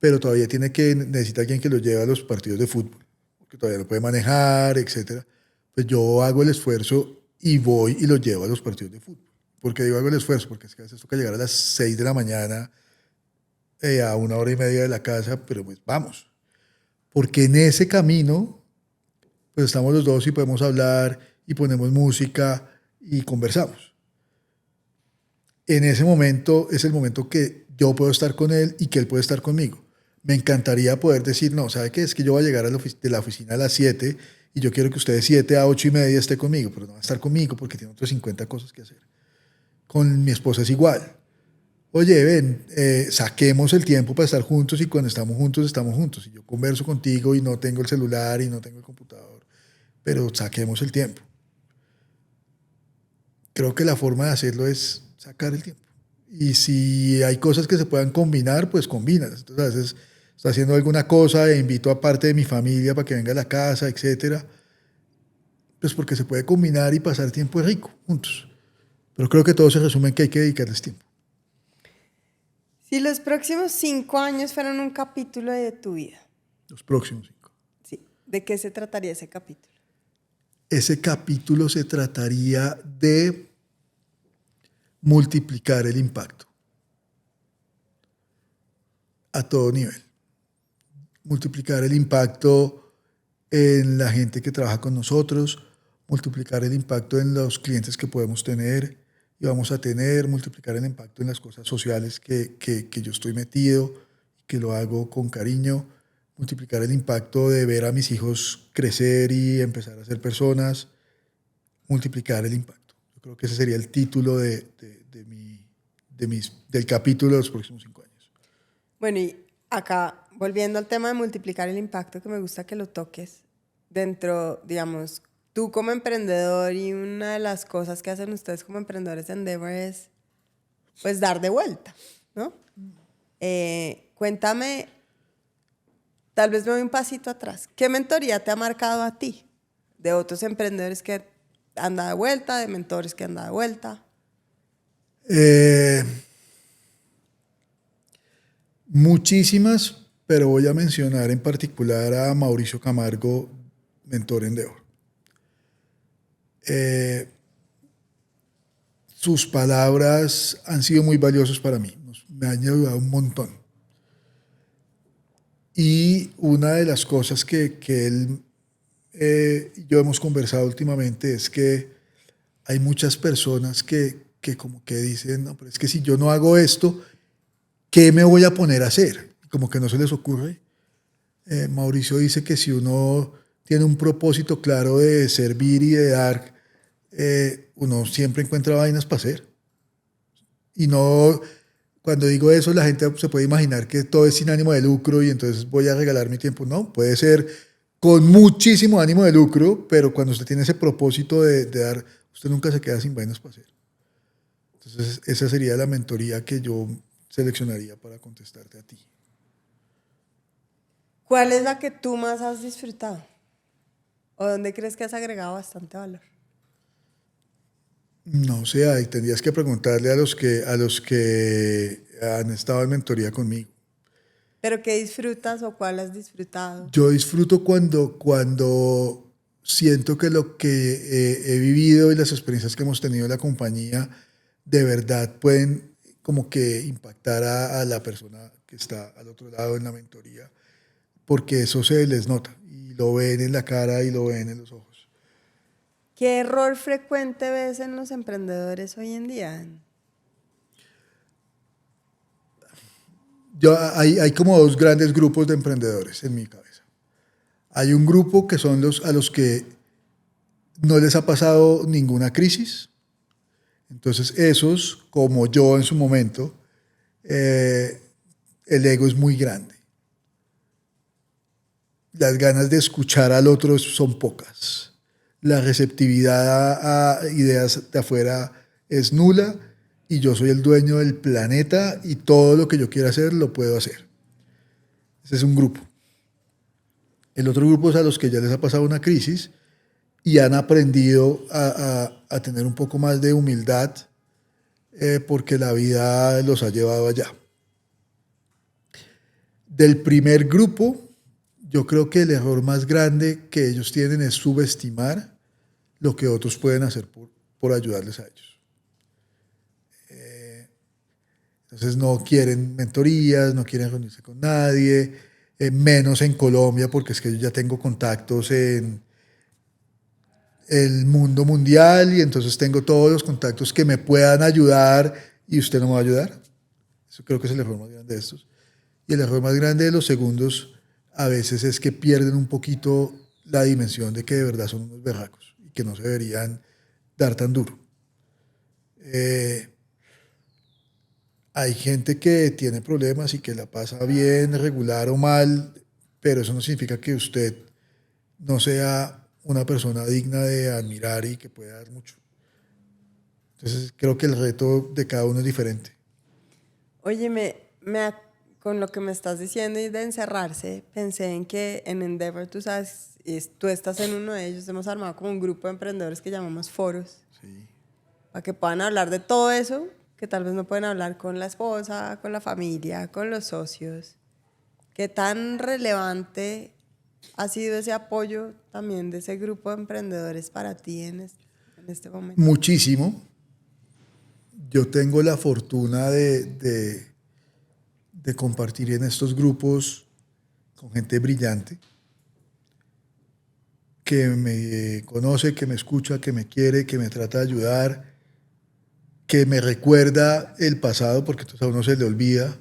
Pero todavía necesita alguien que lo lleve a los partidos de fútbol, porque todavía no puede manejar, etc. Pues yo hago el esfuerzo y voy y lo llevo a los partidos de fútbol. ¿Por qué digo hago el esfuerzo? Porque es que a veces toca llegar a las 6 de la mañana a 1 hora y media de la casa, pero pues vamos. Porque en ese camino, pues estamos los dos y podemos hablar y ponemos música y conversamos. En ese momento es el momento que yo puedo estar con él y que él puede estar conmigo. Me encantaría poder decir, no, ¿sabe qué? Es que yo voy a llegar de la oficina a las 7 y yo quiero que usted de 7 a 8:30 esté conmigo, pero no va a estar conmigo porque tiene otras 50 cosas que hacer. Con mi esposa es igual. Oye, ven, saquemos el tiempo para estar juntos y cuando estamos juntos. Y yo converso contigo y no tengo el celular y no tengo el computador, pero saquemos el tiempo. Creo que la forma de hacerlo es sacar el tiempo. Y si hay cosas que se puedan combinar, pues combínalas. Entonces, a veces estoy haciendo alguna cosa e invito a parte de mi familia para que venga a la casa, etcétera. Pues porque se puede combinar y pasar tiempo rico juntos. Pero creo que todo se resume en que hay que dedicarles tiempo. Si los próximos 5 años fueran un capítulo de tu vida. Los próximos 5. Sí. ¿De qué se trataría ese capítulo? Ese capítulo se trataría de multiplicar el impacto a todo nivel. Multiplicar el impacto en la gente que trabaja con nosotros, multiplicar el impacto en los clientes que podemos tener y vamos a tener, multiplicar el impacto en las cosas sociales que yo estoy metido, que lo hago con cariño, multiplicar el impacto de ver a mis hijos crecer y empezar a ser personas, multiplicar el impacto. Yo creo que ese sería el título del capítulo de los próximos 5 años. Bueno, y acá, volviendo al tema de multiplicar el impacto, que me gusta que lo toques, dentro, digamos, tú como emprendedor y una de las cosas que hacen ustedes como emprendedores de Endeavor es, pues, dar de vuelta, ¿no? Cuéntame, tal vez me voy un pasito atrás, ¿qué mentoría te ha marcado a ti? De otros emprendedores que han dado de vuelta, de mentores que han dado de vuelta. Muchísimas, pero voy a mencionar en particular a Mauricio Camargo, mentor Endeavor. Sus palabras han sido muy valiosas para mí, me han ayudado un montón. Y una de las cosas que él yo hemos conversado últimamente, es que hay muchas personas que como que dicen, no, pero es que si yo no hago esto, ¿qué me voy a poner a hacer? Como que no se les ocurre. Mauricio dice que si uno tiene un propósito claro de servir y de dar, uno siempre encuentra vainas para hacer. Y no, cuando digo eso, la gente se puede imaginar que todo es sin ánimo de lucro y entonces voy a regalar mi tiempo. No, puede ser con muchísimo ánimo de lucro, pero cuando usted tiene ese propósito de dar, usted nunca se queda sin vainas para hacer. Entonces, esa sería la mentoría que yo seleccionaría para contestarte a ti. ¿Cuál es la que tú más has disfrutado? ¿O dónde crees que has agregado bastante valor? No sé, ahí tendrías que preguntarle a los que han estado en mentoría conmigo. ¿Pero qué disfrutas o cuál has disfrutado? Yo disfruto cuando siento que lo que he vivido y las experiencias que hemos tenido en la compañía de verdad pueden como que impactar a la persona que está al otro lado en la mentoría, porque eso se les nota y lo ven en la cara y lo ven en los ojos. ¿Qué error frecuente ves en los emprendedores hoy en día? Hay como dos grandes grupos de emprendedores en mi cabeza. Hay un grupo que son a los que no les ha pasado ninguna crisis. Entonces esos, como yo en su momento, el ego es muy grande. Las ganas de escuchar al otro son pocas. La receptividad a ideas de afuera es nula y yo soy el dueño del planeta y todo lo que yo quiera hacer lo puedo hacer. Ese es un grupo. El otro grupo es a los que ya les ha pasado una crisis y han aprendido a tener un poco más de humildad porque la vida los ha llevado allá. Del primer grupo, yo creo que el error más grande que ellos tienen es subestimar lo que otros pueden hacer por ayudarles a ellos. Entonces no quieren mentorías, no quieren reunirse con nadie, menos en Colombia, porque es que yo ya tengo contactos en el mundo mundial y entonces tengo todos los contactos que me puedan ayudar y usted no me va a ayudar. Eso creo que es el error más grande de estos. Y el error más grande de los segundos a veces es que pierden un poquito la dimensión de que de verdad son unos berracos y que no se deberían dar tan duro. Hay gente que tiene problemas y que la pasa bien, regular o mal, pero eso no significa que usted no sea una persona digna de admirar y que pueda dar mucho. Entonces creo que el reto de cada uno es diferente. Oye, con lo que me estás diciendo y de encerrarse, pensé en que en Endeavor, tú sabes, tú estás en uno de ellos, hemos armado como un grupo de emprendedores que llamamos foros, Sí. para que puedan hablar de todo eso que tal vez no pueden hablar con la esposa, con la familia, con los socios. ¿Qué tan relevante ha sido ese apoyo también de ese grupo de emprendedores para ti en este momento? Muchísimo. Yo tengo la fortuna de compartir en estos grupos con gente brillante que me conoce, que me escucha, que me quiere, que me trata de ayudar, que me recuerda el pasado, porque entonces a uno se le olvida,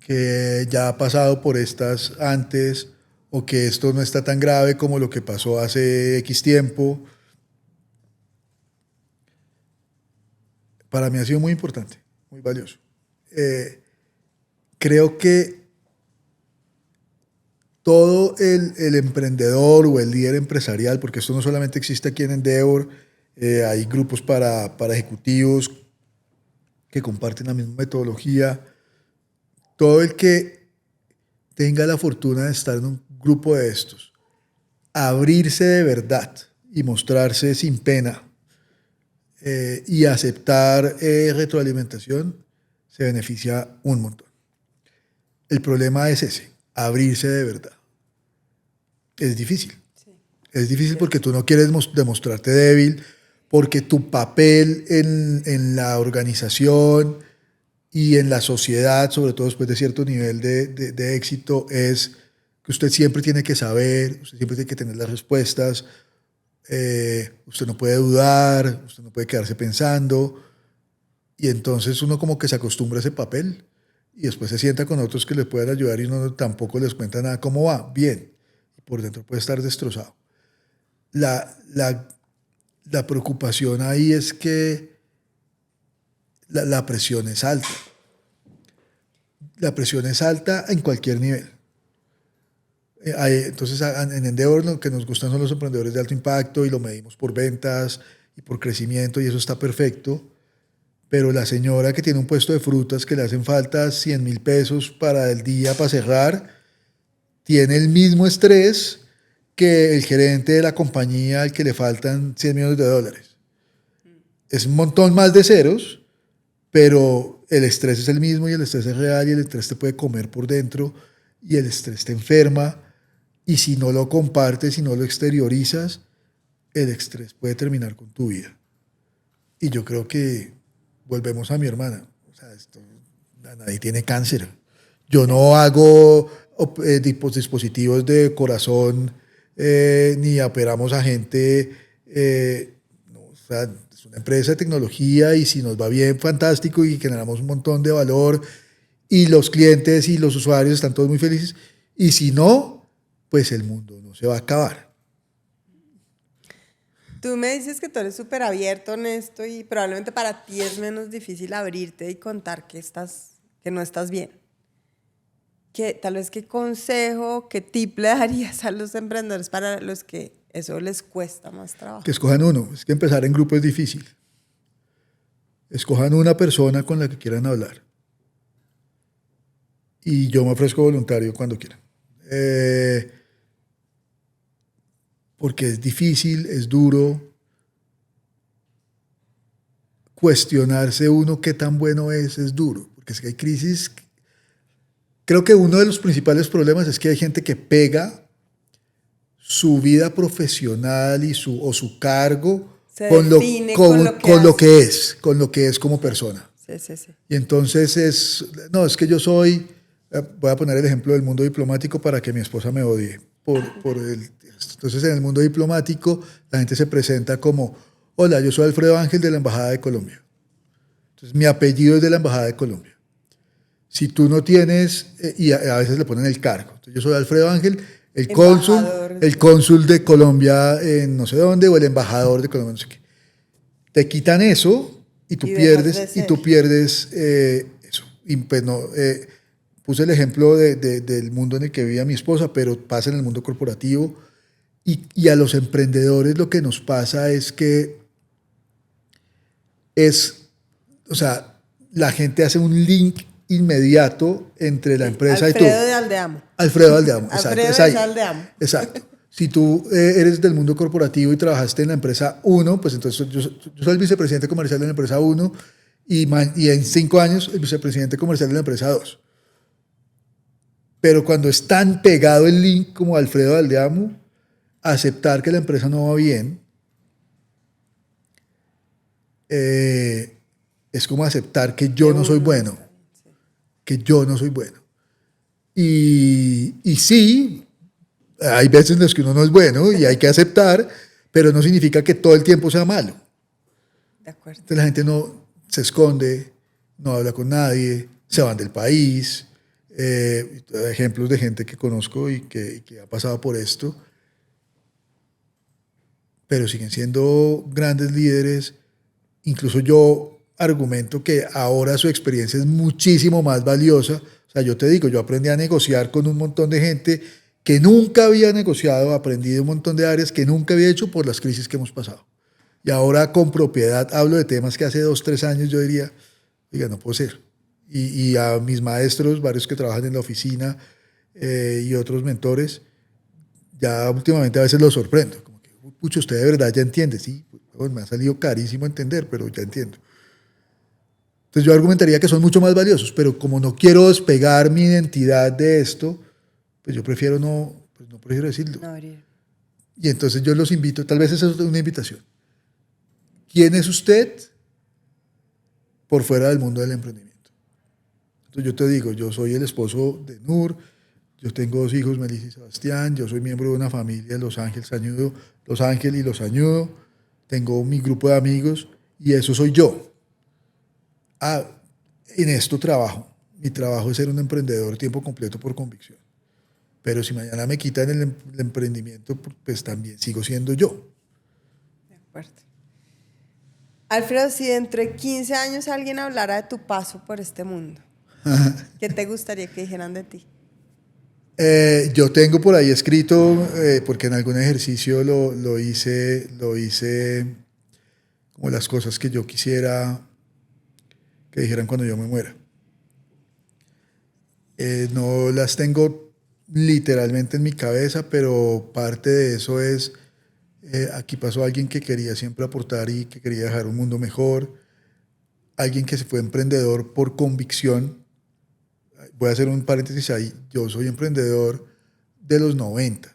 que ya ha pasado por estas antes o que esto no está tan grave como lo que pasó hace X tiempo. Para mí ha sido muy importante, muy valioso. Creo que todo el emprendedor o el líder empresarial, porque esto no solamente existe aquí en Endeavor, hay grupos para ejecutivos que comparten la misma metodología. Todo el que tenga la fortuna de estar en un grupo de estos, abrirse de verdad y mostrarse sin pena y aceptar retroalimentación, se beneficia un montón. El problema es ese, abrirse de verdad. Es difícil. Sí. Es difícil porque tú no quieres demostrarte débil, porque tu papel en la organización y en la sociedad, sobre todo después de cierto nivel de éxito, es que usted siempre tiene que saber, usted siempre tiene que tener las respuestas, usted no puede dudar, usted no puede quedarse pensando, y entonces uno como que se acostumbra a ese papel y después se sienta con otros que le puedan ayudar y uno tampoco les cuenta nada. ¿Cómo va? Bien. Y por dentro puede estar destrozado. La preocupación ahí es que la presión es alta. La presión es alta en cualquier nivel. Entonces, en Endeavor lo que nos gustan son los emprendedores de alto impacto y lo medimos por ventas y por crecimiento y eso está perfecto. Pero la señora que tiene un puesto de frutas que le hacen falta 100,000 pesos para el día para cerrar, tiene el mismo estrés que el gerente de la compañía al que le faltan 100 millones de dólares. Es un montón más de ceros, pero el estrés es el mismo y el estrés es real y el estrés te puede comer por dentro y el estrés te enferma y si no lo compartes, si no lo exteriorizas, el estrés puede terminar con tu vida. Y yo creo que volvemos a mi hermana. O sea, nadie tiene cáncer. Yo no hago dispositivos de corazón ni operamos a gente. No, o sea, es una empresa de tecnología y si nos va bien, fantástico y generamos un montón de valor y los clientes y los usuarios están todos muy felices. Y si no, pues el mundo no se va a acabar. Tú me dices que tú eres súper abierto, honesto y probablemente para ti es menos difícil abrirte y contar que no estás bien. Tal vez qué consejo, qué tip le darías a los emprendedores para los que eso les cuesta más trabajo? Que escojan uno. Es que empezar en grupo es difícil. Escojan una persona con la que quieran hablar. Y yo me ofrezco voluntario cuando quieran. Porque es difícil, es duro. Cuestionarse uno qué tan bueno es duro. Porque es que hay crisis. Creo que uno de los principales problemas es que hay gente que pega su vida profesional y su cargo con lo que es como persona. Sí. Y entonces es que yo soy, voy a poner el ejemplo del mundo diplomático para que mi esposa me odie. Entonces en el mundo diplomático la gente se presenta como, hola, yo soy Alfredo Ángel de la Embajada de Colombia. Entonces mi apellido es de la Embajada de Colombia. Si tú no tienes, y a veces le ponen el cargo. Entonces, yo soy Alfredo Ángel, el cónsul de Colombia en no sé dónde, o el embajador de Colombia, no sé qué. Te quitan eso y tú pierdes eso. Y pues no, puse el ejemplo del mundo en el que vivía mi esposa, pero pasa en el mundo corporativo. Y a los emprendedores lo que nos pasa es que la gente hace un link inmediato entre la empresa y tú. Alfredo de Aldeamo. Alfredo Aldeamo, exacto. Alfredo de Aldeamo. Exacto. Si tú eres del mundo corporativo y trabajaste en la empresa 1, pues entonces yo soy el vicepresidente comercial de la empresa 1 y en 5 años el vicepresidente comercial de la empresa 2. Pero cuando es tan pegado el link como Alfredo Aldeamo, aceptar que la empresa no va bien es como aceptar que yo no soy bueno. Que yo no soy bueno. Y sí, hay veces en las que uno no es bueno y hay que aceptar, pero no significa que todo el tiempo sea malo. De acuerdo. Entonces la gente no se esconde, no habla con nadie, se van del país. Ejemplos de gente que conozco y que ha pasado por esto, pero siguen siendo grandes líderes. Incluso yo argumento que ahora su experiencia es muchísimo más valiosa. O sea, yo te digo, yo aprendí a negociar con un montón de gente que nunca había negociado, aprendí de un montón de áreas que nunca había hecho por las crisis que hemos pasado. Y ahora con propiedad hablo de temas que hace 2, 3 años yo diría, oiga, no puedo ser. Y a mis maestros, varios que trabajan en la oficina y otros mentores, ya últimamente a veces los sorprendo. Como que, pucha, usted de verdad ya entiende. Sí, me ha salido carísimo entender, pero ya entiendo. Entonces yo argumentaría que son mucho más valiosos, pero como no quiero despegar mi identidad de esto, pues yo prefiero no prefiero decirlo. No, y entonces yo los invito, tal vez esa es una invitación. ¿Quién es usted por fuera del mundo del emprendimiento? Entonces yo te digo, yo soy el esposo de Nur, Yo tengo 2 hijos, Melissa y Sebastián. Yo soy miembro de una familia de Los Ángeles y Los Añudo. Tengo mi grupo de amigos y eso soy yo. En esto trabajo. Mi trabajo es ser un emprendedor tiempo completo por convicción. Pero si mañana me quitan el emprendimiento, pues también sigo siendo yo. De acuerdo. Alfredo, si dentro de 15 años alguien hablara de tu paso por este mundo, ¿qué te gustaría que dijeran de ti? Yo tengo por ahí escrito, porque en algún ejercicio lo hice como las cosas que yo quisiera que dijeran cuando yo me muera. No las tengo literalmente en mi cabeza, pero parte de eso es, aquí pasó alguien que quería siempre aportar y que quería dejar un mundo mejor, alguien que se fue emprendedor por convicción. Voy a hacer un paréntesis ahí, yo soy emprendedor de los 90,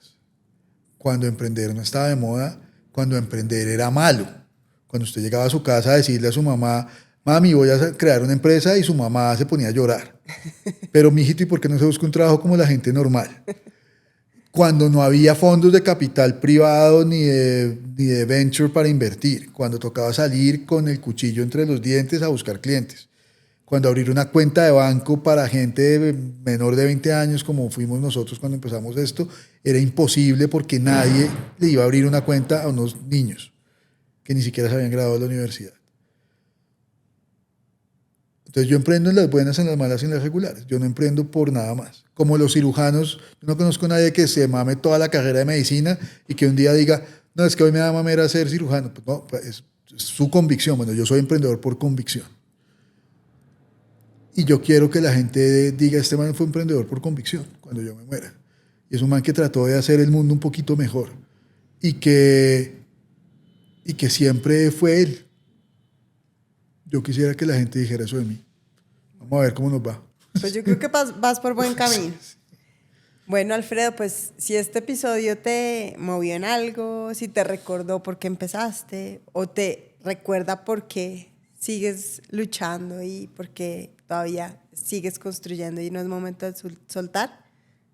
cuando emprender no estaba de moda, cuando emprender era malo, cuando usted llegaba a su casa a decirle a su mamá, mami, voy a crear una empresa, y su mamá se ponía a llorar. Pero mijito, ¿y por qué no se busca un trabajo como la gente normal? Cuando no había fondos de capital privado ni de venture para invertir, cuando tocaba salir con el cuchillo entre los dientes a buscar clientes, cuando abrir una cuenta de banco para gente menor de 20 años, como fuimos nosotros cuando empezamos esto, era imposible porque nadie le iba a abrir una cuenta a unos niños que ni siquiera se habían graduado de la universidad. Entonces yo emprendo en las buenas, en las malas y en las regulares. Yo no emprendo por nada más. Como los cirujanos, yo no conozco a nadie que se mame toda la carrera de medicina y que un día diga, no, es que hoy me da mamera ser cirujano. Pues no, es su convicción. Bueno, yo soy emprendedor por convicción. Y yo quiero que la gente diga, este man fue emprendedor por convicción cuando yo me muera. Y es un man que trató de hacer el mundo un poquito mejor. Y que siempre fue él. Yo quisiera que la gente dijera eso de mí. Vamos a ver cómo nos va. Pues yo creo que vas por buen camino. Bueno, Alfredo, pues si este episodio te movió en algo, si te recordó por qué empezaste o te recuerda por qué sigues luchando y por qué todavía sigues construyendo y no es momento de soltar,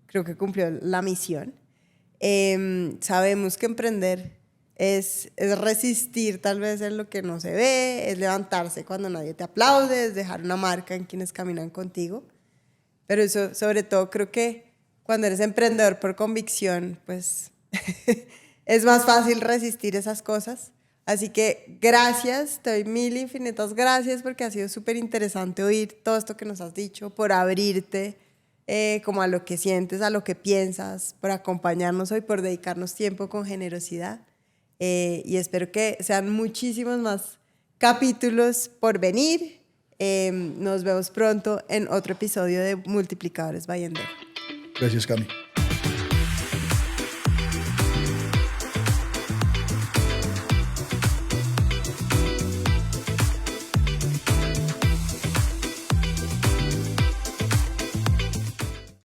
creo que cumplió la misión. Sabemos que emprender es resistir tal vez en lo que no se ve, es levantarse cuando nadie te aplaude, es dejar una marca en quienes caminan contigo. Pero eso, sobre todo, creo que cuando eres emprendedor por convicción, pues es más fácil resistir esas cosas. Así que gracias, te doy mil infinitas gracias porque ha sido súper interesante oír todo esto que nos has dicho, por abrirte como a lo que sientes, a lo que piensas, por acompañarnos hoy, por dedicarnos tiempo con generosidad. Y espero que sean muchísimos más capítulos por venir. Nos vemos pronto en otro episodio de Multiplicadores by Endeavor. Gracias, Cami.